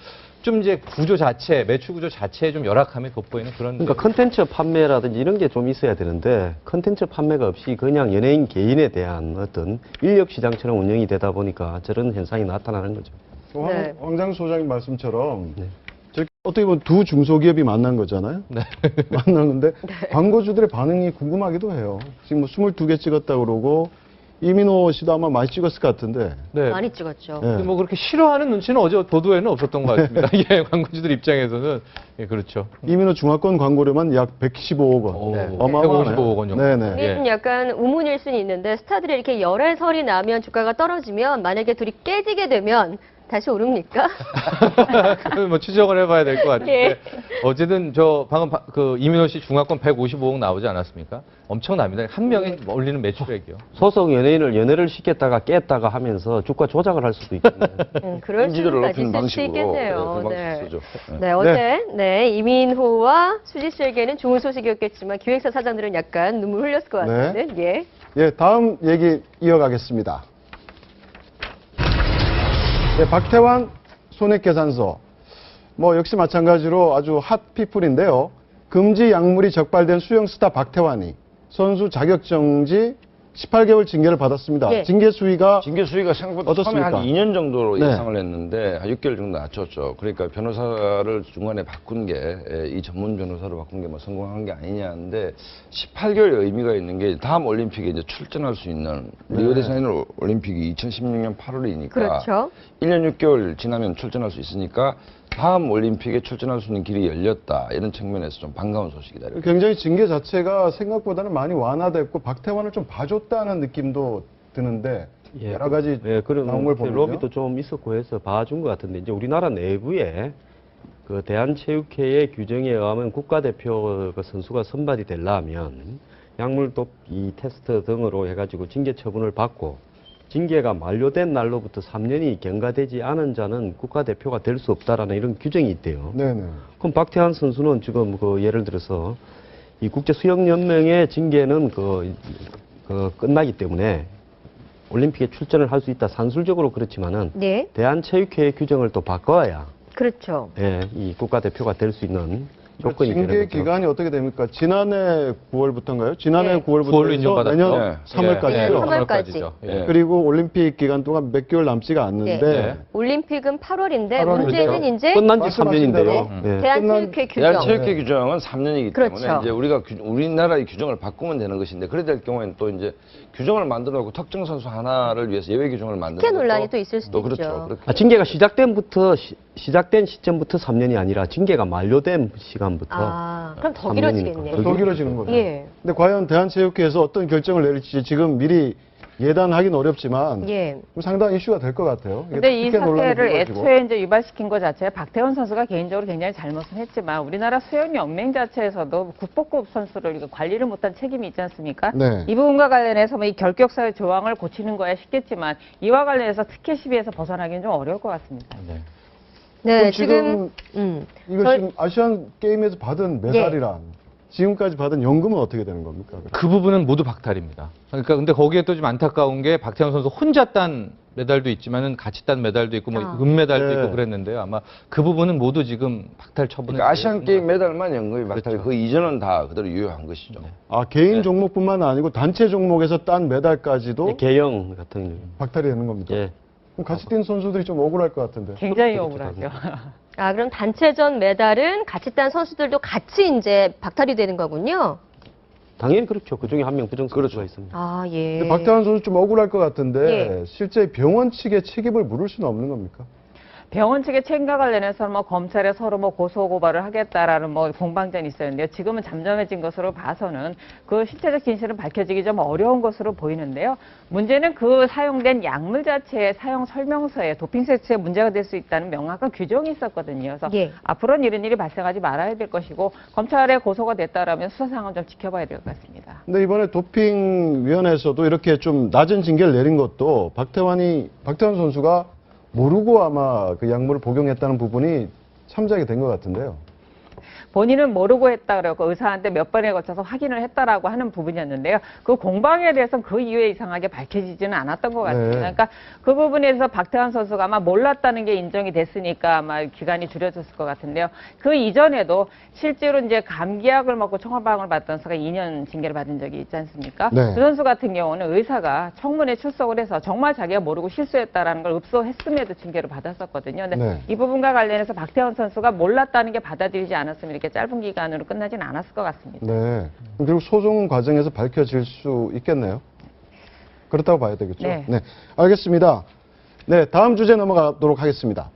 좀 이제 구조 자체, 매출 구조 자체에 좀 열악함이 돋보이는 그런. 그러니까 컨텐츠 판매라든지 이런 게 좀 있어야 되는데 컨텐츠 판매가 없이 그냥 연예인 개인에 대한 어떤 인력 시장처럼 운영이 되다 보니까 저런 현상이 나타나는 거죠. 네. 황장 소장님 말씀처럼 네. 저렇게 어떻게 보면 두 중소기업이 만난 거잖아요. 네. 만난 건데 광고주들의 반응이 궁금하기도 해요. 지금 뭐 22개 찍었다 그러고 이민호 씨도 아마 많이 찍었을 것 같은데. 네. 많이 찍었죠. 네. 뭐 그렇게 싫어하는 눈치는 어제 보도에는 없었던 것 같습니다. 예, 광고주들 입장에서는. 예, 그렇죠. 이민호 중화권 광고료만 약 115억 원. 네. 어마어마하네요. 155억 원 정도. 네네. 이게 좀 약간 우문일 수는 있는데 스타들이 이렇게 열애설이 나면 주가가 떨어지면 만약에 둘이 깨지게 되면 다시 오릅니까? 뭐 추적을 해봐야 될 것 같은데 예. 어쨌든 저 방금 그 이민호 씨 중화권 155억 나오지 않았습니까? 엄청납니다. 한 명이 올리는 매출액이요. 소속 연예인을 연애를 시켰다가 깼다가 하면서 주가 조작을 할 수도 있겠네요. 그럴 인지도를 수까지 높이는 있을 수 방식으로 있겠네요. 그 네. 방식 쓰죠. 네. 네, 어제 네, 이민호와 수지 씨에게는 좋은 소식이었겠지만 기획사 사장들은 약간 눈물 흘렸을 것 같은데. 예. 예, 다음 얘기 이어가겠습니다. 예, 박태환 손익계산서. 뭐 역시 마찬가지로 아주 핫피플인데요. 금지 약물이 적발된 수영 스타 박태환이 선수 자격정지 18개월 징계를 받았습니다. 네. 징계 수위가 징계 수위가 생각보다 어떻습니까? 처음에 한 2년 정도로 네. 예상을 했는데 한 6개월 정도 낮췄죠. 그러니까 변호사를 중간에 바꾼 게 이 전문 변호사로 바꾼 게 뭐 성공한 게 아니냐는데 18개월의 의미가 있는 게 다음 올림픽에 이제 출전할 수 있는 리오데자네이루 올림픽이 2016년 8월이니까 그렇죠. 1년 6개월 지나면 출전할 수 있으니까 다음 올림픽에 출전할 수 있는 길이 열렸다. 이런 측면에서 좀 반가운 소식이다. 이렇게. 굉장히 징계 자체가 생각보다는 많이 완화됐고 박태환을 좀 봐줬다는 느낌도 드는데 예, 여러 가지 네, 그런 나온 걸 보면요. 로비도 좀 있었고 해서 봐준 것 같은데 이제 우리나라 내부에 그 대한체육회의 규정에 의하면 국가대표 그 선수가 선발이 되려면 약물 도피 테스트 등으로 해가지고 징계 처분을 받고 징계가 만료된 날로부터 3년이 경과되지 않은 자는 국가대표가 될 수 없다라는 이런 규정이 있대요. 네네. 그럼 박태환 선수는 지금 그 예를 들어서 이 국제수영연맹의 징계는 끝나기 때문에 올림픽에 출전을 할 수 있다. 산술적으로 그렇지만은 네. 대한체육회의 규정을 또 바꿔야 그렇죠. 이 국가대표가 될 수 있는 조건이 징계 되는 거죠. 기간이 어떻게 됩니까? 지난해 9월부터인가요? 지난해 네. 9월부터 9월로 해서 인정받았죠. 내년 네. 3월까지요. 네, 3월. 3월까지죠. 예. 그리고 올림픽 기간 동안 몇 개월 남지가 않는데 네. 올림픽은 8월인데 8월 이죠. 문제는 이제 끝난 지 말씀하신 3년인데요. 대로. 대한체육회 규정. 대한체육회 규정은 3년이기 그렇죠. 때문에 이제 우리가 우리나라의 규정을 바꾸면 되는 것인데 그래 될 경우에는 또 이제 규정을 만들어 놓고 특정 선수 하나를 위해서 예외 규정을 만드는 특혜 것도 논란이 또 있을 수도 또 그렇죠. 있죠. 그렇게 징계가 시작된 시점부터 3년이 아니라 징계가 만료된 시간 다음부터. 그럼 더 3년이니까. 길어지겠네요. 더 길어지는 거죠. 예. 근데 과연 대한체육회에서 어떤 결정을 내릴지 지금 미리 예단하기는 어렵지만 예. 상당히 이슈가 될 것 같아요. 이게 근데 이 특혜 논란이 사태를 불거지고. 애초에 이제 유발시킨 것 자체에 박태원 선수가 개인적으로 굉장히 잘못은 했지만 우리나라 수영연맹 자체에서도 국보급 선수를 이거 관리를 못한 책임이 있지 않습니까? 네. 이 부분과 관련해서 뭐 이 결격사유 조항을 고치는 거야 싶겠지만 이와 관련해서 특혜 시비에서 벗어나기는 좀 어려울 것 같습니다. 네. 네, 그럼 지금 이거 저희- 지금 아시안 게임에서 받은 메달이란 지금까지 받은 연금은 어떻게 되는 겁니까? 그 부분은 모두 박탈입니다. 그러니까 근데 거기에 또 좀 안타까운 게 박태환 선수 혼자 딴 메달도 있지만은 같이 딴 메달도 있고 뭐 은메달도 네. 있고 그랬는데요. 아마 그 부분은 모두 지금 박탈 처분을 그러니까 아시안 게임 내렸습니다. 메달만 연금이 박탈이 그렇죠. 그 이전은 다 그대로 유효한 것이죠. 아 개인 네. 종목뿐만 아니고 단체 종목에서 딴 메달까지도 예, 개영 같은 박탈이 되는 겁니까? 예. 그럼 같이 뛴 선수들이 좀 억울할 것 같은데. 굉장히 그렇죠, 억울하죠. 그럼 단체전 메달은 같이 딴 선수들도 같이 이제 박탈이 되는 거군요. 당연히 그렇죠. 그 중에 한 명 부정 선수가 있습니다. 예. 근데 박태환 선수 좀 억울할 것 같은데 예. 실제 병원 측의 책임을 물을 수는 없는 겁니까? 병원 측의 책임과 관련해서 뭐 검찰에 서로 뭐 고소 고발을 하겠다라는 뭐 공방전이 있었는데요. 지금은 잠잠해진 것으로 봐서는 그 신체적 진실은 밝혀지기 좀 어려운 것으로 보이는데요. 문제는 그 사용된 약물 자체의 사용 설명서에 도핑 세트에 문제가 될 수 있다는 명확한 규정이 있었거든요. 그래서 예. 앞으로는 이런 일이 발생하지 말아야 될 것이고 검찰에 고소가 됐다라면 수사 상황을 좀 지켜봐야 될 것 같습니다. 근데 이번에 도핑위원회에서도 이렇게 좀 낮은 징계를 내린 것도 박태환 선수가 모르고 아마 그 약물을 복용했다는 부분이 참작이 된 것 같은데요. 본인은 모르고 했다 그러고 의사한테 몇 번에 걸쳐서 확인을 했다라고 하는 부분이었는데요. 그 공방에 대해서는 그 이후에 이상하게 밝혀지지는 않았던 것 같습니다. 네. 그러니까 그 부분에 대해서 박태환 선수가 아마 몰랐다는 게 인정이 됐으니까 아마 기간이 줄여졌을 것 같은데요. 그 이전에도 실제로 이제 감기약을 먹고 청화방을 받던 선수가 2년 징계를 받은 적이 있지 않습니까? 네. 그 선수 같은 경우는 의사가 청문회 출석을 해서 정말 자기가 모르고 실수했다라는 걸 읍소했음에도 징계를 받았었거든요. 근데 네. 이 부분과 관련해서 박태환 선수가 몰랐다는 게 받아들이지 않았으면 이렇게 짧은 기간으로 끝나진 않았을 것 같습니다. 네. 그리고 소송 과정에서 밝혀질 수 있겠네요. 그렇다고 봐야 되겠죠. 네. 알겠습니다. 네, 다음 주제 넘어가도록 하겠습니다.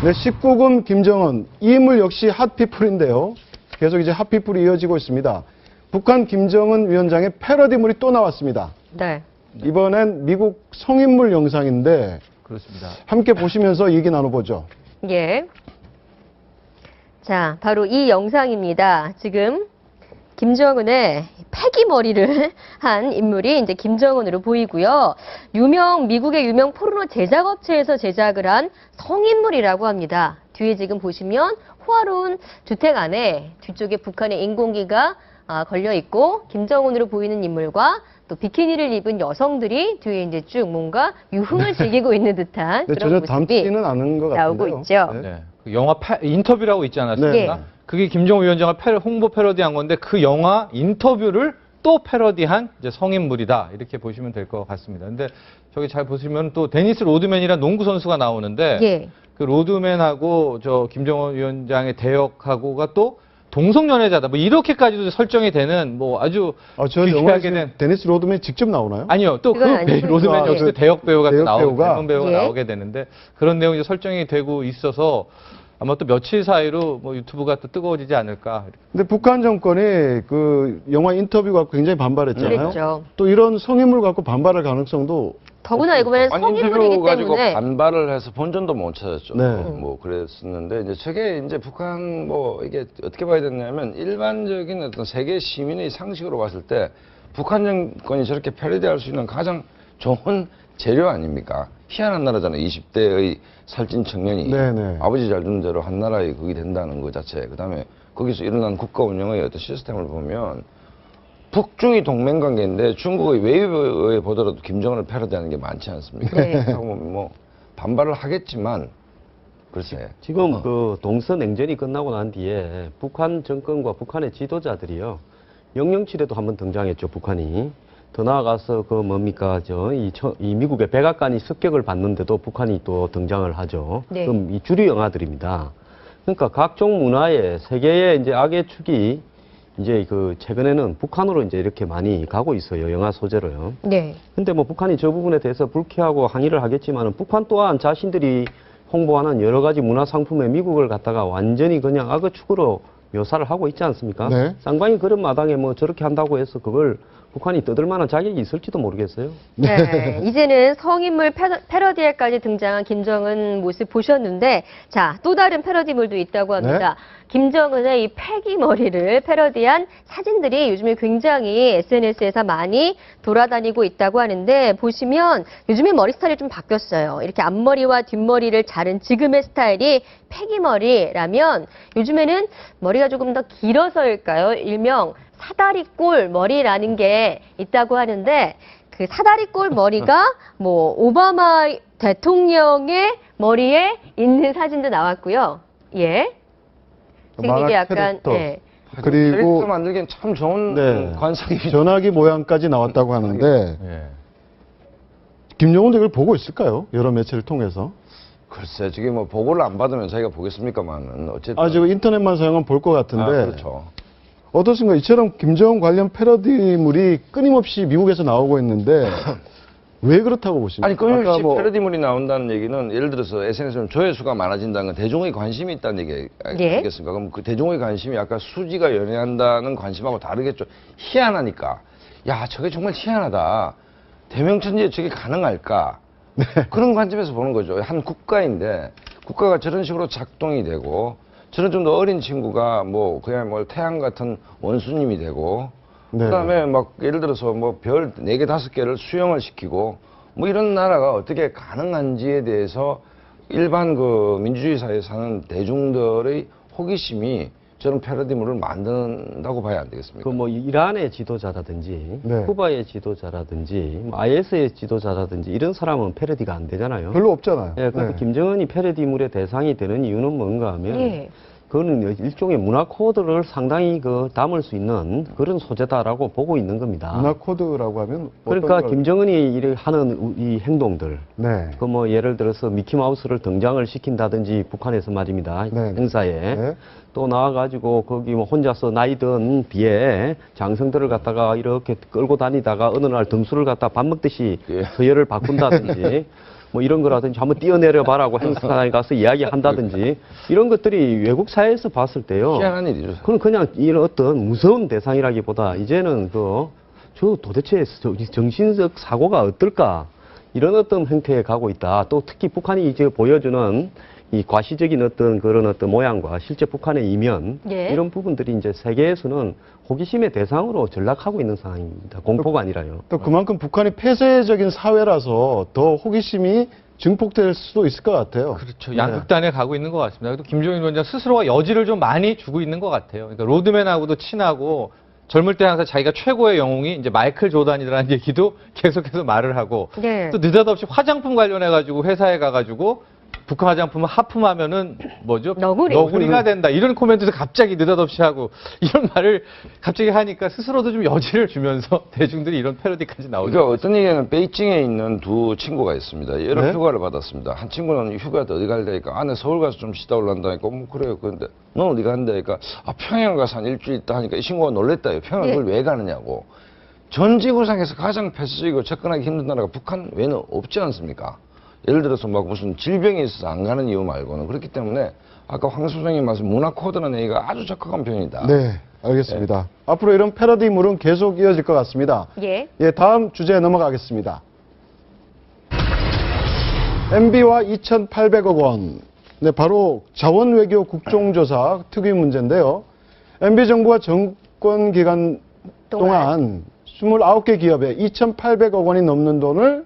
네, 19금 김정은 이 인물 역시 핫피플인데요. 계속 이제 핫피플이 이어지고 있습니다. 북한 김정은 위원장의 패러디물이 또 나왔습니다. 네. 이번엔 미국 성인물 영상인데 그렇습니다. 함께 보시면서 얘기 나눠보죠. 예. 자, 바로 이 영상입니다. 지금 김정은의 패기머리를 한 인물이 이제 김정은으로 보이고요. 미국의 유명 포르노 제작업체에서 제작을 한 성인물이라고 합니다. 뒤에 지금 보시면 호화로운 주택 안에 뒤쪽에 북한의 인공기가 걸려 있고 김정은으로 보이는 인물과 또 비키니를 입은 여성들이 뒤에 이제 쭉 뭔가 유흥을 즐기고 있는 듯한 근데 그런 전혀 모습이 닮지는 않은 것 나오고 같은데요. 있죠. 네. 네. 그 영화 인터뷰라고 있지 않았습니까? 네. 그게 김정은 위원장을 홍보 패러디한 건데 그 영화 인터뷰를 또 패러디한 이제 성인물이다 이렇게 보시면 될 것 같습니다. 근데 저기 잘 보시면 또 데니스 로드맨이라는 농구 선수가 나오는데 예. 그 로드맨하고 저 김정은 위원장의 대역하고가 또 동성연애자다. 뭐 이렇게까지도 설정이 되는 뭐 아주 저 유쾌하게 영화에 된 데니스 로드맨이 직접 나오나요? 아니요. 또 그 그건 아니고요. 로드맨 역시 그 대역 배우가 또 대역 나오고 배우가? 젊은 배우가 예. 나오게 되는데 그런 내용이 이제 설정이 되고 있어서 아마 또 며칠 사이로 뭐 유튜브가 또 뜨거워지지 않을까. 근데 북한 정권이 그 영화 인터뷰 갖고 굉장히 반발했잖아요. 그랬죠. 또 이런 성인물 갖고 반발할 가능성도 더구나 이거는 아니, 성인물이기 인터뷰 가지고 때문에 반발을 해서 본전도 못 찾았죠. 네. 뭐 그랬었는데 이제 저게 이제 북한 뭐 이게 어떻게 봐야 되냐면 일반적인 어떤 세계 시민의 상식으로 봤을 때 북한 정권이 저렇게 패러디할 수 있는 가장 좋은 재료 아닙니까? 희한한 나라잖아요. 20대의 살찐 청년이 네네. 아버지 잘 두는 대로 한 나라의 그게 된다는 것 자체. 그다음에 거기서 일어난 국가 운영의 어떤 시스템을 보면 북중이 동맹관계인데 중국의 웨이브에 보더라도 김정은을 패러디하는 게 많지 않습니까? 네. 그렇다고 뭐 반발을 하겠지만 글쎄. 지금 그 동서냉전이 끝나고 난 뒤에 북한 정권과 북한의 지도자들이요. 영영칠에도 한번 등장했죠, 북한이. 더 나아가서 그 뭡니까, 이 미국의 백악관이 습격을 받는데도 북한이 또 등장을 하죠. 네. 그럼 이 주류 영화들입니다. 그러니까 각종 문화의 세계의 이제 악의 축이 이제 그 최근에는 북한으로 이제 이렇게 많이 가고 있어요. 영화 소재로요. 네. 근데 뭐 북한이 저 부분에 대해서 불쾌하고 항의를 하겠지만은 북한 또한 자신들이 홍보하는 여러 가지 문화 상품에 미국을 갖다가 완전히 그냥 악어축으로 묘사를 하고 있지 않습니까? 네. 쌍방이 그런 마당에 뭐 저렇게 한다고 해서 그걸 북한이 떠들 만한 자격이 있을지도 모르겠어요. 네. 이제는 성인물 패러디에까지 등장한 김정은 모습 보셨는데, 자, 또 다른 패러디물도 있다고 합니다. 김정은의 이 패기 머리를 패러디한 사진들이 요즘에 굉장히 SNS에서 많이 돌아다니고 있다고 하는데, 보시면 요즘에 머리 스타일이 좀 바뀌었어요. 이렇게 앞머리와 뒷머리를 자른 지금의 스타일이 패기 머리라면, 요즘에는 머리가 조금 더 길어서일까요? 일명 사다리꼴 머리라는 게 있다고 하는데, 그 사다리꼴 머리가 뭐 오바마 대통령의 머리에 있는 사진도 나왔고요. 예. 지금 만화 이게 약간 캐릭터. 예. 캐릭터 그리고 만들기엔 참 좋은 네. 관상입니다. 전화기 모양까지 나왔다고 하는데 예. 김정은도 이걸 보고 있을까요? 여러 매체를 통해서. 글쎄, 저게 뭐 보고를 안 받으면 자기가 보겠습니까만은 어쨌든. 지금 인터넷만 사용하면 볼 것 같은데. 그렇죠. 어떻습니까? 이처럼 김정은 관련 패러디물이 끊임없이 미국에서 나오고 있는데 왜 그렇다고 보십니까? 아니, 끊임없이 아까 뭐 패러디물이 나온다는 얘기는 예를 들어서 SNS에 조회수가 많아진다는 건 대중의 관심이 있다는 얘기 예. 아니겠습니까? 그럼 그 대중의 관심이 아까 수지가 연애한다는 관심하고 다르겠죠. 희한하니까. 야, 저게 정말 희한하다. 대명천지에 저게 가능할까? 그런 관점에서 보는 거죠. 한 국가인데 국가가 저런 식으로 작동이 되고 저는 좀 더 어린 친구가 뭐 그냥 뭐 태양 같은 원수님이 되고 네. 그다음에 막 예를 들어서 뭐 별 4개 5개를 수용을 시키고 뭐 이런 나라가 어떻게 가능한지에 대해서 일반 그 민주주의 사회에 사는 대중들의 호기심이 저런 패러디물을 만든다고 봐야 안 되겠습니까? 그 뭐 이란의 지도자라든지 네. 쿠바의 지도자라든지 뭐 IS의 지도자라든지 이런 사람은 패러디가 안 되잖아요. 별로 없잖아요. 예, 그런데 네. 김정은이 패러디물의 대상이 되는 이유는 뭔가 하면 예. 그거는 일종의 문화 코드를 상당히 그 담을 수 있는 그런 소재다라고 보고 있는 겁니다. 문화 코드라고 하면 그러니까 어떤 걸- 김정은이 이렇게 하는 이 행동들, 네. 그 뭐 예를 들어서 미키마우스를 등장을 시킨다든지 북한에서 말입니다. 네. 행사에 네. 또 나와가지고 거기 뭐 혼자서 나이든 뒤에 장성들을 갖다가 이렇게 끌고 다니다가 어느 날 등수를 갖다 밥 먹듯이 예. 서열을 바꾼다든지 뭐 이런 거라든지 한번 뛰어내려 봐라고 행사장에 가서 이야기한다든지 이런 것들이 외국 사회에서 봤을 때요. 희한한 일이죠. 그건 그냥 이런 어떤 무서운 대상이라기보다 이제는 저 도대체 정신적 사고가 어떨까 이런 어떤 형태에 가고 있다. 또 특히 북한이 이제 보여주는 이 과시적인 어떤 그런 어떤 모양과 실제 북한의 이면 예. 이런 부분들이 이제 세계에서는 호기심의 대상으로 전락하고 있는 상황입니다. 공포가 아니라요. 또 그만큼 북한이 폐쇄적인 사회라서 더 호기심이 증폭될 수도 있을 것 같아요. 그렇죠. 양극단에 가고 있는 것 같습니다. 또 김정인 위원장 스스로가 여지를 좀 많이 주고 있는 것 같아요. 그러니까 로드맨하고도 친하고 젊을 때 항상 자기가 최고의 영웅이 이제 마이클 조단이라는 얘기도 계속해서 말을 하고 네. 또 느닷없이 화장품 관련해가지고 회사에 가가지고 북한 화장품을 하품하면은 뭐죠? 너구리가 된다. 이런 코멘트도 갑자기 느닷없이 하고 이런 말을 갑자기 하니까 스스로도 좀 여지를 주면서 대중들이 이런 패러디까지 나오죠. 그러니까 어떤 얘기는 베이징에 있는 두 친구가 있습니다. 여러 네? 휴가를 받았습니다. 한 친구는 휴가도 어디 갈다니까 아내 서울 가서 좀 쉬다 올란다니까 뭐 그래요. 그런데 넌 어디 간다니까 평양 가서 한 일주일 있다 하니까 이 친구가 놀랬다요. 평양 그걸 왜 가느냐고. 전 지구상에서 가장 폐쇄적이고 접근하기 힘든 나라가 북한 외에는 없지 않습니까? 예를 들어서 막 무슨 질병이 있어서 안 가는 이유 말고는 그렇기 때문에 아까 황 소장님 말씀 문화 코드라는 얘기가 아주 적합한 표현이다. 네, 알겠습니다. 앞으로 이런 패러디물은 계속 이어질 것 같습니다. 예. 다음 주제에 넘어가겠습니다. MB와 2,800억 원. 네, 바로 자원외교 국정조사 특위 문제인데요. MB 정부가 정권 기간 동안 29개 기업에 2,800억 원이 넘는 돈을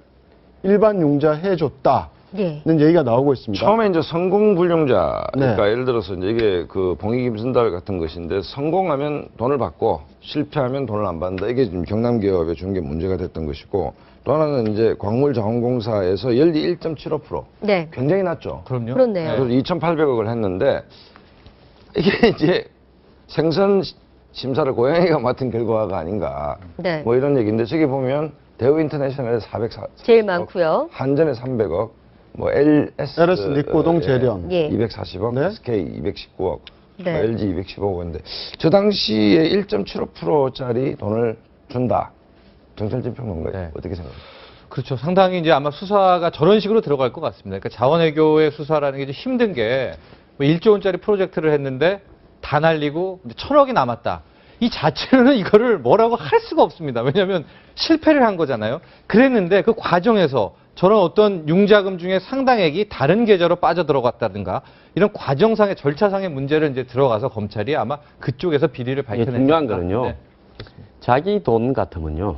일반 융자 해줬다는 예. 얘기가 나오고 있습니다. 처음에 이제 성공불용자, 그러니까 네. 예를 들어서 이제 이게 그 봉익임순달 같은 것인데 성공하면 돈을 받고 실패하면 돈을 안 받는다. 이게 지금 경남기업에 준 게 문제가 됐던 것이고 또 하나는 이제 광물자원공사에서 연리 1.75%. 네. 굉장히 낮죠. 그럼요. 그렇네요. 그래서 2,800억을 했는데 이게 이제 생선 심사를 고양이가 맡은 결과가 아닌가. 네. 뭐 이런 얘기인데 저기 보면 대우 인터내셔널에 440억, 제일 많고요. 한전에 300억, 뭐 LS 닉고동 재련. 예. 240억, 네. SK 219억, 네. LG 215억인데 저 당시에 1.75%짜리 돈을 준다. 정찰진 평론가요. 네. 어떻게 생각하세요? 그렇죠. 상당히 이제 아마 수사가 저런 식으로 들어갈 것 같습니다. 그러니까 자원외교의 수사라는 게 좀 힘든 게 뭐 1조 원짜리 프로젝트를 했는데 다 날리고 이제 1,000억이 남았다. 이 자체로는 이거를 뭐라고 할 수가 없습니다. 왜냐하면 실패를 한 거잖아요. 그랬는데 그 과정에서 저런 어떤 융자금 중에 상당액이 다른 계좌로 빠져들어갔다든가 이런 과정상의 절차상의 문제를 이제 들어가서 검찰이 아마 그쪽에서 비리를 이게 밝혀낼 중요한 겁니다. 거는요. 네. 자기 돈 같으면요.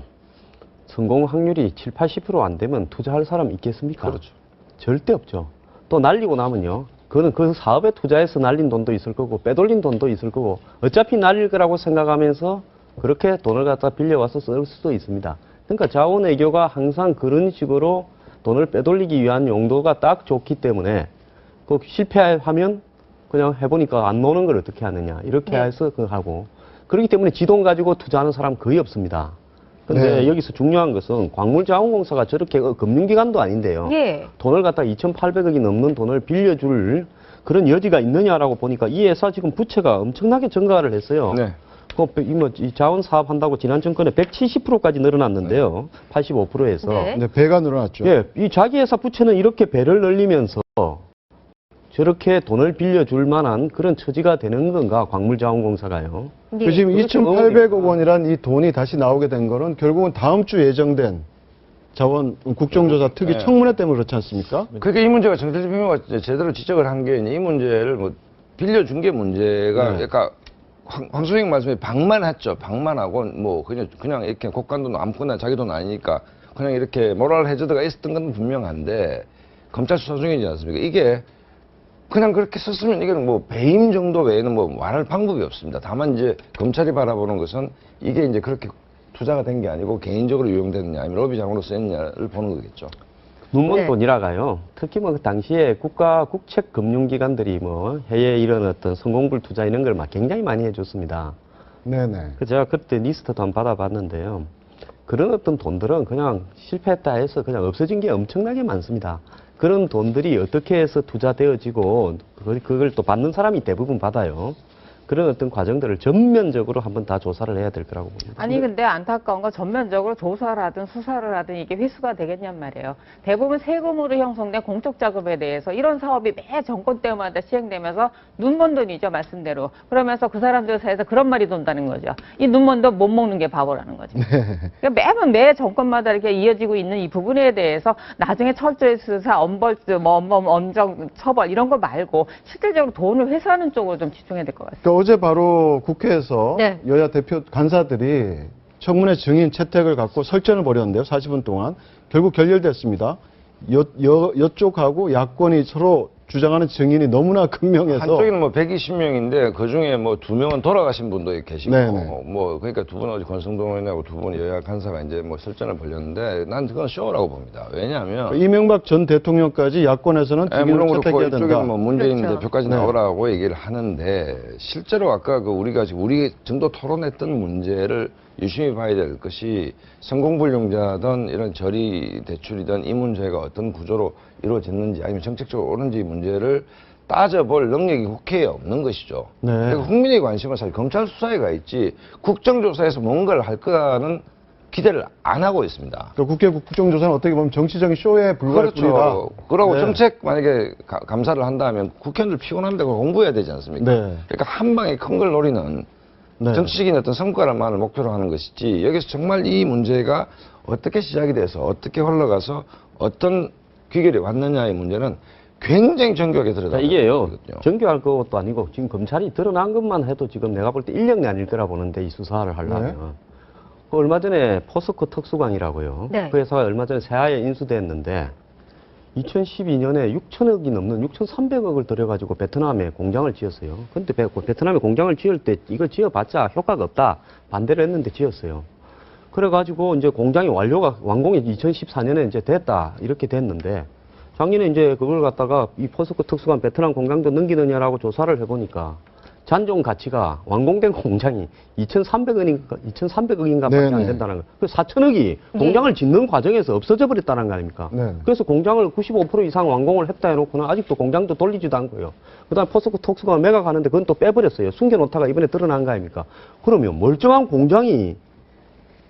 성공 확률이 7, 80% 안 되면 투자할 사람 있겠습니까? 그렇죠. 절대 없죠. 또 날리고 나면요. 그거는 그 사업에 투자해서 날린 돈도 있을 거고 빼돌린 돈도 있을 거고 어차피 날릴 거라고 생각하면서 그렇게 돈을 갖다 빌려와서 쓸 수도 있습니다. 그러니까 자원외교가 항상 그런 식으로 돈을 빼돌리기 위한 용도가 딱 좋기 때문에 그 실패하면 그냥 해보니까 안 노는 걸 어떻게 하느냐 이렇게 네. 해서 그거 하고 그렇기 때문에 지 돈 가지고 투자하는 사람 거의 없습니다. 근데 네. 여기서 중요한 것은 광물자원공사가 저렇게 금융기관도 아닌데요. 예. 돈을 갖다 2,800억이 넘는 돈을 빌려줄 그런 여지가 있느냐라고 보니까 이 회사 지금 부채가 엄청나게 증가를 했어요. 네. 이 자원 사업 한다고 지난 정권에 170%까지 늘어났는데요. 85%에서. 네. 네, 배가 늘어났죠. 예, 이 자기 회사 부채는 이렇게 배를 늘리면서 저렇게 돈을 빌려줄 만한 그런 처지가 되는 건가, 광물자원공사가요. 예. 그 지금 그렇죠. 2,800억 원이란 이 돈이 다시 나오게 된 거는 결국은 다음 주 예정된 자원 국정조사 특위 네. 청문회 때문에 그렇지 않습니까? 그러니까 이 문제가 정태진 변호사가 제대로 지적을 한 게 이 문제를 뭐 빌려준 게 문제가 네. 그러니까 황소영 말씀에 방만했죠. 방만하고 뭐 그냥 이렇게 곡간돈 아무거나 자기 돈 아니니까 그냥 이렇게 모랄 해저드가 있었던 건 분명한데 검찰 수사 중이지 않습니까? 이게 그냥 그렇게 썼으면 이거는 뭐 배임 정도 외에는 뭐 말할 방법이 없습니다. 다만 이제 검찰이 바라보는 것은 이게 이제 그렇게 투자가 된 게 아니고 개인적으로 유용됐느냐 아니면 로비장으로 쓰였느냐를 보는 거겠죠. 눈먼 네. 돈이라가요. 특히 뭐 그 당시에 국책 금융기관들이 뭐 해외 이런 어떤 성공불 투자 이런 걸 막 굉장히 많이 해줬습니다. 네네. 그 제가 그때 리스트도 한번 받아봤는데요. 그런 어떤 돈들은 그냥 실패했다 해서 그냥 없어진 게 엄청나게 많습니다. 그런 돈들이 어떻게 해서 투자되어지고 그걸 또 받는 사람이 대부분 받아요. 그런 어떤 과정들을 전면적으로 한번 다 조사를 해야 될 거라고 봅니다. 아니 근데 안타까운 건 전면적으로 조사를 하든 수사를 하든 이게 회수가 되겠냔 말이에요. 대부분 세금으로 형성된 공적 작업에 대해서 이런 사업이 매 정권 때마다 시행되면서 눈먼 돈이죠, 말씀대로. 그러면서 그 사람들 사이에서 그런 말이 돈다는 거죠. 이 눈먼 돈 못 먹는 게 바보라는 거죠. 그러니까 매번 매 정권마다 이렇게 이어지고 있는 이 부분에 대해서 나중에 철저히 수사, 엄벌즈, 엄정 처벌 이런 거 말고 실질적으로 돈을 회수하는 쪽으로 좀 집중해야 될 것 같습니다. 그러니까 어제 바로 국회에서 네. 여야 대표 간사들이 청문회 증인 채택을 갖고 설전을 벌였는데요. 40분 동안. 결국 결렬됐습니다. 여쪽하고 야권이 서로 주장하는 증인이 너무나 극명해서 한쪽에는 뭐 120명인데 그 중에 뭐 2명은 돌아가신 분도 계시고 네네. 뭐 그러니까 두 분은 어제 권성동 의원하고 두 분 여야 간사가 이제 뭐 설전을 벌였는데 난 그건 쇼라고 봅니다. 왜냐하면 이명박 전 대통령까지 야권에서는 증인을 물론 그렇고 채택해야 된다. 이쪽에는 뭐 문재인 그렇죠. 대표까지 네. 나오라고 얘기를 하는데 실제로 아까 그 우리가 지금 우리 정도 토론했던 문제를 유심히 봐야 될 것이 성공불용자든 이런 저리 대출이든 이 문제가 어떤 구조로 이루어졌는지 아니면 정책적으로 옳은지 문제를 따져볼 능력이 국회에 없는 것이죠. 네. 그러니까 국민의 관심은 사실 검찰 수사에 가 있지 국정조사에서 뭔가를 할 거라는 기대를 안 하고 있습니다. 그러니까 국회 국정조사는 어떻게 보면 정치적인 쇼에 불과할 뿐이다. 그렇죠. 그러고 네. 정책 만약에 감사를 한다면 국회의원들 피곤한데 그걸 공부해야 되지 않습니까? 네. 그러니까 한 방에 큰 걸 노리는 네. 정치적인 어떤 성과만을 목표로 하는 것이지 여기서 정말 이 문제가 어떻게 시작이 돼서 어떻게 흘러가서 어떤 귀결이 왔느냐의 문제는 굉장히 정교하게 들여다봐야 이게요, 되거든요. 정교할 것도 아니고 지금 검찰이 드러난 것만 해도 지금 내가 볼 때 1년이 아닐 거라 보는데 이 수사를 하려면. 네. 그 얼마 전에 포스코 특수광이라고요. 네. 그 회사가 얼마 전에 새하에 인수됐는데 2012년에 6천억이 넘는 6,300억을 들여가지고 베트남에 공장을 지었어요. 근데 베트남에 공장을 지을 때 이거 지어봤자 효과가 없다. 반대를 했는데 지었어요. 그래가지고 이제 공장이 완공이 2014년에 이제 됐다. 이렇게 됐는데 작년에 이제 그걸 갖다가 이 포스코 특수관 베트남 공장도 넘기느냐라고 조사를 해보니까 잔존 가치가 완공된 공장이 2,300억인가 밖에 안 네네. 된다는 거예요. 그 4천억이 공장을 짓는 과정에서 없어져 버렸다는 거 아닙니까? 네. 그래서 공장을 95% 이상 완공을 했다 해놓고는 아직도 공장도 돌리지도 않고요. 그 다음에 포스코 특수관 매각하는데 그건 또 빼버렸어요. 숨겨놓다가 이번에 드러난 거 아닙니까? 그러면 멀쩡한 공장이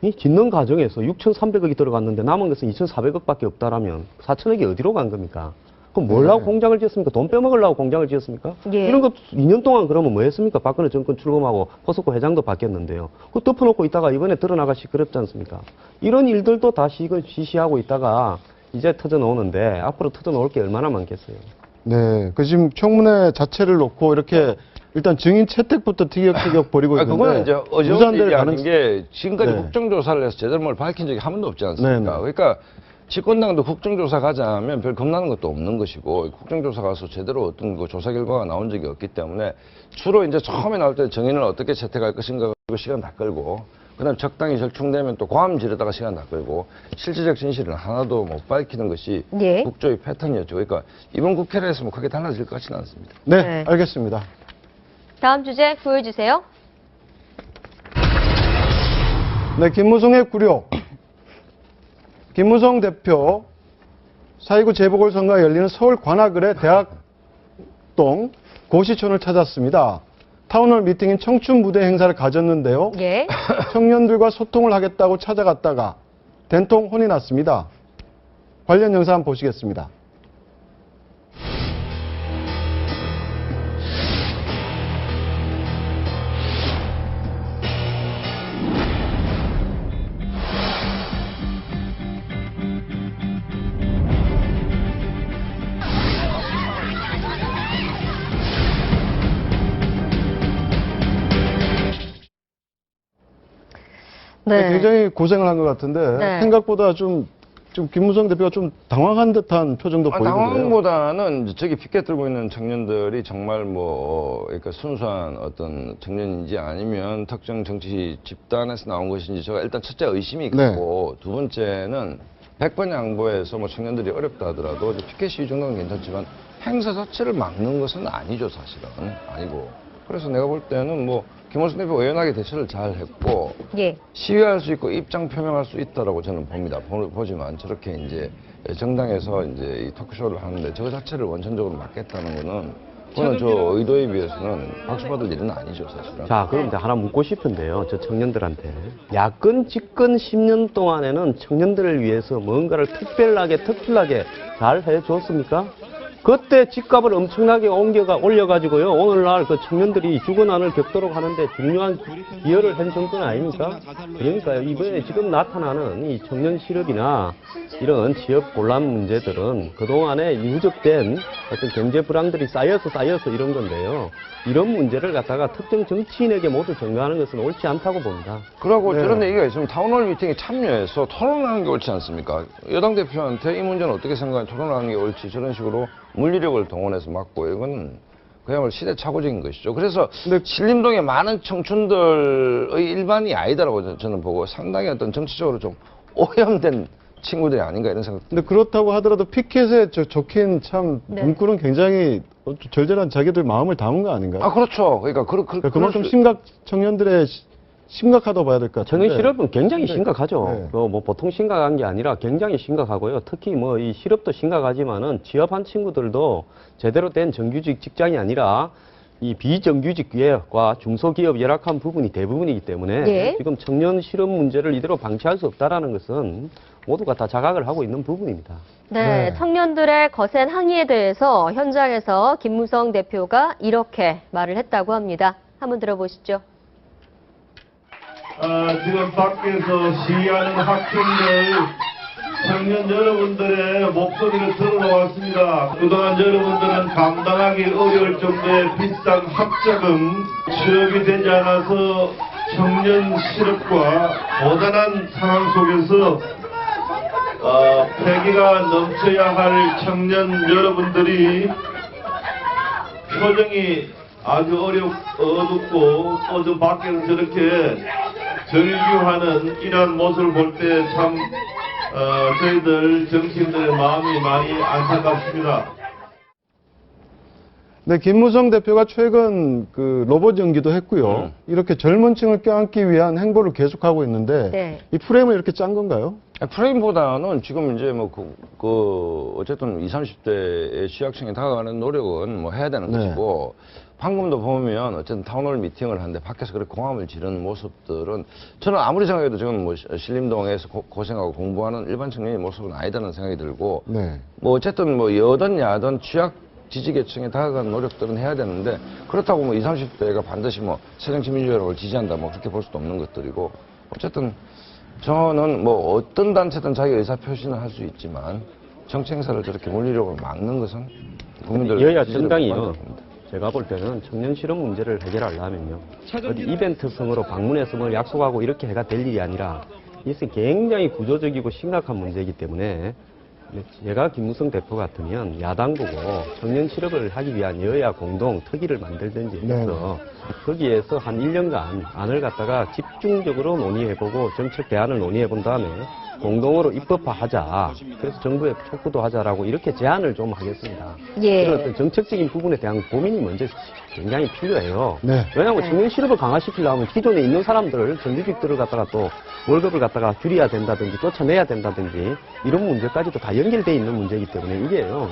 이 짓는 과정에서 6,300억이 들어갔는데 남은 것은 2,400억밖에 없다라면 4천억이 어디로 간 겁니까? 그럼 뭘 하고 공장을 지었습니까? 돈 빼먹으려고 공장을 지었습니까? 예. 이런 것 2년 동안 그러면 뭐 했습니까? 박근혜 정권 출범하고 포스코 회장도 바뀌었는데요. 그거 덮어놓고 있다가 이번에 드러나가 시끄럽지 않습니까? 이런 일들도 다시 이걸 지시하고 있다가 이제 터져나오는데 앞으로 터져나올 게 얼마나 많겠어요. 네, 그 지금 청문회 자체를 놓고 이렇게 일단 증인 채택부터 티격태격 벌이고 있는데 그거는 이제 어제 무산될 얘기하는 게 지금까지 네. 국정조사를 해서 제대로 뭘 밝힌 적이 한 번도 없지 않습니까? 네, 네. 그러니까 집권당도 국정조사 가자면 별 겁나는 것도 없는 것이고 국정조사 가서 제대로 어떤 그 조사 결과가 나온 적이 없기 때문에 주로 이제 처음에 나올 때 증인을 어떻게 채택할 것인가 가지고 시간 다 끌고 그다음 적당히 절충되면 또 고함 지르다가 시간 다 끌고 실질적 진실은 하나도 못 밝히는 것이 예. 국조의 패턴이었죠. 그러니까 이번 국회를 했으면 크게 달라질 것 같지는 않습니다. 네, 네. 알겠습니다. 다음 주제 보여주세요. 네, 김무성의 굴욕. 김무성 대표 4.29 재보궐선거가 열리는 서울 관악을의 대학동 고시촌을 찾았습니다. 타운홀 미팅인 청춘 무대 행사를 가졌는데요. 예. 청년들과 소통을 하겠다고 찾아갔다가 된통 혼이 났습니다. 관련 영상 한번 보시겠습니다. 네. 굉장히 고생을 한 것 같은데 네. 생각보다 좀 김무성 대표가 좀 당황한 듯한 표정도 보이고 그래요. 당황보다는 이제 저기 피켓 들고 있는 청년들이 정말 그러니까 순수한 어떤 청년인지 아니면 특정 정치 집단에서 나온 것인지 제가 일단 첫째 의심이 네. 있고 두 번째는 100번 양보해서 뭐 청년들이 어렵다 하더라도 피켓이 이 정도는 괜찮지만 행사 자체를 막는 것은 아니죠, 사실은. 아니고. 그래서 내가 볼 때는 김원순 대표 의연하게 대처를 잘 했고 예. 시위할 수 있고 입장 표명할 수 있다라고 저는 봅니다. 보지만 저렇게 이제 정당에서 이제 이 토크쇼를 하는데 저 자체를 원천적으로 막겠다는 거는 그거는 저 의도에 비해서는 박수 받을 일은 아니죠, 사실은. 자, 그럼 이제 하나 묻고 싶은데요. 저 청년들한테. 야권 집권 10년 동안에는 청년들을 위해서 뭔가를 특별하게 잘 해줬습니까? 그때 집값을 엄청나게 올려가지고요. 오늘날 그 청년들이 죽어나를 겪도록 하는데 중요한 기여를 한 정권 아닙니까? 그러니까요. 이번에 지금 나타나는 이 청년 실업이나 이런 취업 곤란 문제들은 그동안에 누적된 어떤 경제 불황들이 쌓여서 이런 건데요. 이런 문제를 갖다가 특정 정치인에게 모두 전가하는 것은 옳지 않다고 봅니다. 그러고 네. 저런 얘기가 있으면 타운홀 미팅에 참여해서 토론하는 게 옳지 않습니까? 여당 대표한테 이 문제는 어떻게 생각하냐 토론하는 게 옳지 저런 식으로 물리력을 동원해서 막고 이거는 그야말로 시대착오적인 것이죠. 그래서 신림동의 많은 청춘들의 일반이 아니다라고 저는 보고 상당히 어떤 정치적으로 좀 오염된 친구들이 아닌가 이런 생각. 근데 그렇다고 하더라도 피켓에 적힌 참 네. 문구는 굉장히 절절한 자기들 마음을 담은 거 아닌가요? 아 그렇죠. 그러니까 그만큼 청년들의 심각하다고 봐야 될 것 같아요. 청년 실업은 굉장히 심각하죠. 네. 보통 심각한 게 아니라 굉장히 심각하고요. 특히 이 실업도 심각하지만은 취업한 친구들도 제대로 된 정규직 직장이 아니라 이 비정규직과 중소기업 열악한 부분이 대부분이기 때문에 예. 지금 청년 실업 문제를 이대로 방치할 수 없다라는 것은 모두가 다 자각을 하고 있는 부분입니다. 네, 네. 청년들의 거센 항의에 대해서 현장에서 김무성 대표가 이렇게 말을 했다고 합니다. 한번 들어보시죠. 지금 밖에서 시위하는 학생들, 청년 여러분들의 목소리를 들어왔습니다. 그동안 여러분들은 감당하기 어려울 정도의 비싼 학자금 취업이 되지 않아서 청년 실업과 고단한 상황 속에서 패기가 넘쳐야 할 청년 여러분들이 표정이 아주 어둡고 또 밖에서 저렇게 절규하는 이러한 모습을 볼 때 참 저희들 정치인들의 마음이 많이 안타깝습니다. 네, 김무성 대표가 최근 그 로봇 연기도 했고요. 이렇게 젊은 층을 껴안기 위한 행보를 계속하고 있는데 네. 이 프레임을 이렇게 짠 건가요? 프레임보다는 지금 이제 어쨌든 20, 30대의 취약층에 다가가는 노력은 해야 되는 네. 것이고 방금도 보면 어쨌든 타운홀 미팅을 하는데 밖에서 그렇게 공함을 지르는 모습들은 저는 아무리 생각해도 지금 뭐 신림동에서 고생하고 공부하는 일반 청년의 모습은 아니다는 생각이 들고 네. 뭐 어쨌든 뭐 여든 야든 취약 지지계층에 다가가는 노력들은 해야 되는데 그렇다고 뭐 20, 30대가 반드시 뭐 새정치민주연합을 지지한다 뭐 그렇게 볼 수도 없는 것들이고 어쨌든 저는 뭐 어떤 단체든 자기 의사표시는 할 수 있지만 정치 행사를 저렇게 물리력으로 막는 것은 국민들 여야 정당이요. 제가 볼 때는 청년 실업 문제를 해결하려면요. 어디 이벤트성으로 방문해서 뭘 약속하고 이렇게 해가 될 일이 아니라 이것은 굉장히 구조적이고 심각한 문제이기 때문에 제가 김무성 대표 같으면 야당 보고 청년 실업을 하기 위한 여야 공동 특위를 만들든지 해서 거기에서 한 1년간 안을 갖다가 집중적으로 논의해보고 정책 대안을 논의해본 다음에 공동으로 입법화하자. 그래서 정부에 촉구도 하자라고 이렇게 제안을 좀 하겠습니다. 예. 그런 어떤 정책적인 부분에 대한 고민이 먼저 굉장히 필요해요. 네. 왜냐하면 청년 실업을 강화시키려면 기존에 있는 사람들, 정규직들을 갖다가 또 월급을 갖다가 줄여야 된다든지 쫓아내야 된다든지 이런 문제까지도 다 연결돼 있는 문제이기 때문에 이게요.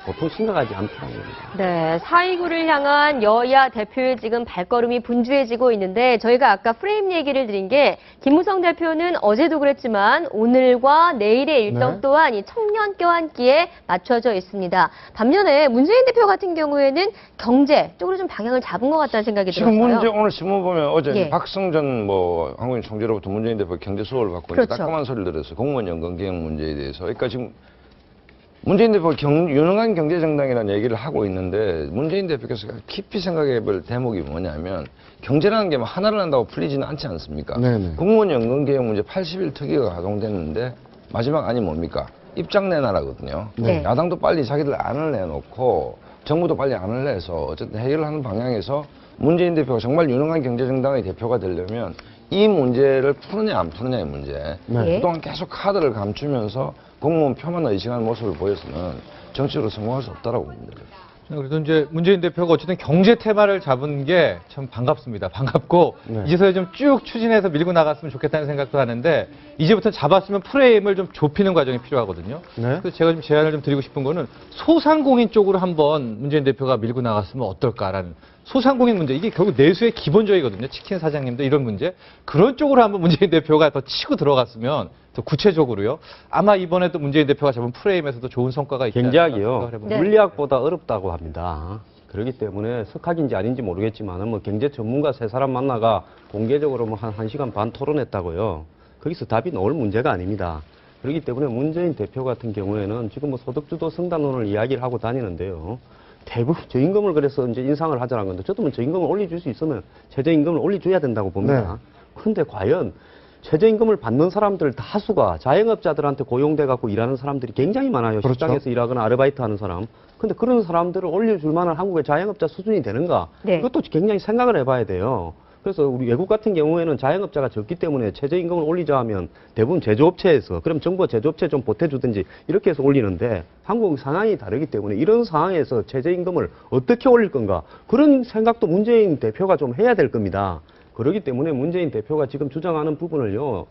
보통 심각하지 않다는 겁니다. 네, 4.29를 향한 여야 대표의 지금 발걸음이 분주해지고 있는데 저희가 아까 프레임 얘기를 드린 게 김무성 대표는 어제도 그랬지만 오늘과 내일의 일정 네. 또한 이 청년 껴안기에 맞춰져 있습니다. 반면에 문재인 대표 같은 경우에는 경제 쪽으로 좀 방향을 잡은 것 같다는 생각이 지금 들었어요. 문제 오늘 신문 보면 어제 예. 박성전 뭐 한국인 총재로부터 문재인 대표 경제 수호를 받고 그렇죠. 따끔한 소리를 들었어요. 공무원 연금 개혁 문제에 대해서. 그러니까 지금 문재인 대표가 유능한 경제정당이라는 얘기를 하고 있는데 문재인 대표께서 깊이 생각해 볼 대목이 뭐냐면 경제라는 게 뭐 하나를 한다고 풀리지는 않지 않습니까? 네네. 공무원 연금 개혁 문제 80일 특위가 가동됐는데 마지막 안이 뭡니까? 입장 내놔라거든요. 네. 야당도 빨리 자기들 안을 내놓고 정부도 빨리 안을 내서 어쨌든 해결을 하는 방향에서 문재인 대표가 정말 유능한 경제정당의 대표가 되려면 이 문제를 푸느냐 안 푸느냐의 문제. 네. 그동안 계속 카드를 감추면서 공무원 표만 의식하는 모습을 보여서는 정치적으로 성공할 수 없다라고 봅니다. 그래서 이제 문재인 대표가 어쨌든 경제 테마를 잡은 게 참 반갑습니다. 반갑고 네. 이제서야 좀 쭉 추진해서 밀고 나갔으면 좋겠다는 생각도 하는데 이제부터 잡았으면 프레임을 좀 좁히는 과정이 필요하거든요. 네. 그래서 제가 좀 제안을 좀 드리고 싶은 거는 소상공인 쪽으로 한번 문재인 대표가 밀고 나갔으면 어떨까라는 소상공인 문제 이게 결국 내수의 기본적이거든요. 치킨 사장님도 이런 문제 그런 쪽으로 한번 문재인 대표가 더 치고 들어갔으면 더 구체적으로요. 아마 이번에도 문재인 대표가 잡은 프레임에서도 좋은 성과가 있지 않을까 경제학이요. 생각을 해봅니다. 물리학보다 어렵다고 합니다. 그렇기 때문에 석학인지 아닌지 모르겠지만 뭐 경제 전문가 세 사람 만나가 공개적으로 뭐 한 1시간 반 토론했다고요. 거기서 답이 나올 문제가 아닙니다. 그렇기 때문에 문재인 대표 같은 경우에는 지금 뭐 소득주도 성단론을 이야기를 하고 다니는데요. 대부분 저임금을 그래서 이제 인상을 하자는 건데 저도 뭐 저임금을 올려줄 수 있으면 최저임금을 올려줘야 된다고 봅니다. 그런데 과연 최저임금을 받는 사람들 다수가 자영업자들한테 고용돼 갖고 일하는 사람들이 굉장히 많아요. 그렇죠. 식당에서 일하거나 아르바이트 하는 사람. 근데 그런 사람들을 올려줄 만한 한국의 자영업자 수준이 되는가? 네. 이것도 굉장히 생각을 해봐야 돼요. 그래서 우리 외국 같은 경우에는 자영업자가 적기 때문에 최저임금을 올리자 하면 대부분 제조업체에서 그럼 정부가 제조업체 좀 보태주든지 이렇게 해서 올리는데 한국 상황이 다르기 때문에 이런 상황에서 최저임금을 어떻게 올릴 건가 그런 생각도 문재인 대표가 좀 해야 될 겁니다. 그렇기 때문에 문재인 대표가 지금 주장하는 부분을요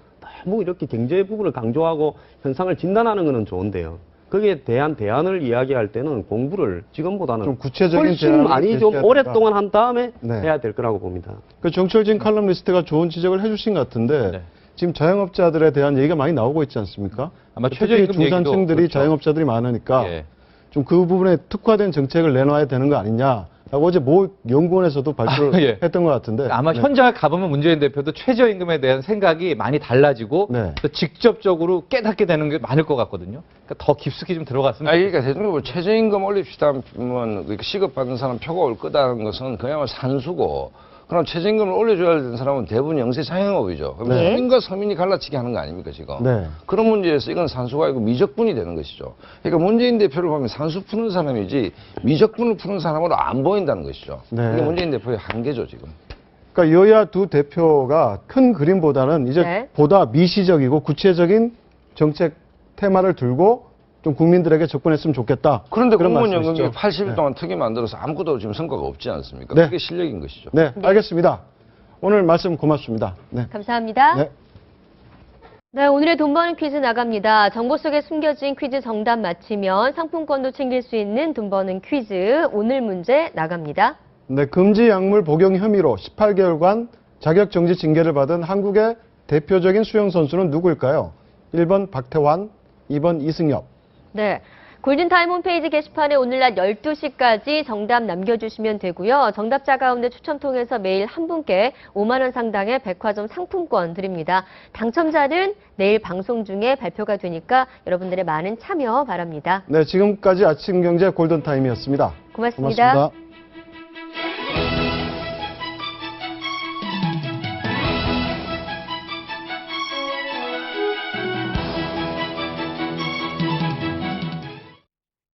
너무 이렇게 경제 부분을 강조하고 현상을 진단하는 것은 좋은데요. 거기에 대한 대안을 이야기할 때는 공부를 지금보다는 좀 구체적인 훨씬 대안을 많이 좀 제시해야 오랫동안 한 다음에 네. 해야 될 거라고 봅니다. 그 정철진 칼럼니스트가 좋은 지적을 해주신 것 같은데 네. 지금 자영업자들에 대한 얘기가 많이 나오고 있지 않습니까? 아마 특히 최저임금 중산층들이 얘기도 그렇죠. 자영업자들이 많으니까 예. 좀 그 부분에 특화된 정책을 내놔야 되는 거 아니냐라고 어제 모 연구원에서도 발표를 예. 했던 것 같은데 아마 네. 현장을 가보면 문재인 대표도 최저임금에 대한 생각이 많이 달라지고 네. 또 직접적으로 깨닫게 되는 게 많을 것 같거든요. 그러니까 더 깊숙이 좀 들어갔으면 그러니까 대중적으로 최저임금 올립시다 하면 시급받는 사람 표가 올 거다는 것은 그야말로 산수고 그럼 최저임금을 올려줘야 되는 사람은 대부분 영세 자영업이죠. 그럼 네. 서민과 서민이 갈라치게 하는 거 아닙니까 지금? 네. 그런 문제에서 이건 산수가 아니고 미적분이 되는 것이죠. 그러니까 문재인 대표를 보면 산수 푸는 사람이지 미적분을 푸는 사람으로 안 보인다는 것이죠. 네. 이게 문재인 대표의 한계죠 지금. 그러니까 여야 두 대표가 큰 그림보다는 이제 네. 보다 미시적이고 구체적인 정책 테마를 들고 좀 국민들에게 접근했으면 좋겠다. 그런데 그런 공무원 연금이 말씀이시죠? 80일 네. 동안 특위 만들어서 아무것도 지금 성과가 없지 않습니까? 네. 그게 실력인 것이죠. 네, 알겠습니다. 오늘 말씀 고맙습니다. 네. 감사합니다. 네. 네, 오늘의 돈 버는 퀴즈 나갑니다. 정보 속에 숨겨진 퀴즈 정답 맞히면 상품권도 챙길 수 있는 돈 버는 퀴즈. 오늘 문제 나갑니다. 네, 금지 약물 복용 혐의로 18개월간 자격정지 징계를 받은 한국의 대표적인 수영 선수는 누구일까요? 1번 박태환, 2번 이승엽. 네. 골든타임 홈페이지 게시판에 오늘 낮 12시까지 정답 남겨주시면 되고요. 정답자 가운데 추첨 통해서 매일 한 분께 5만 원 상당의 백화점 상품권 드립니다. 당첨자는 내일 방송 중에 발표가 되니까 여러분들의 많은 참여 바랍니다. 네, 지금까지 아침경제 골든타임이었습니다. 고맙습니다. 고맙습니다.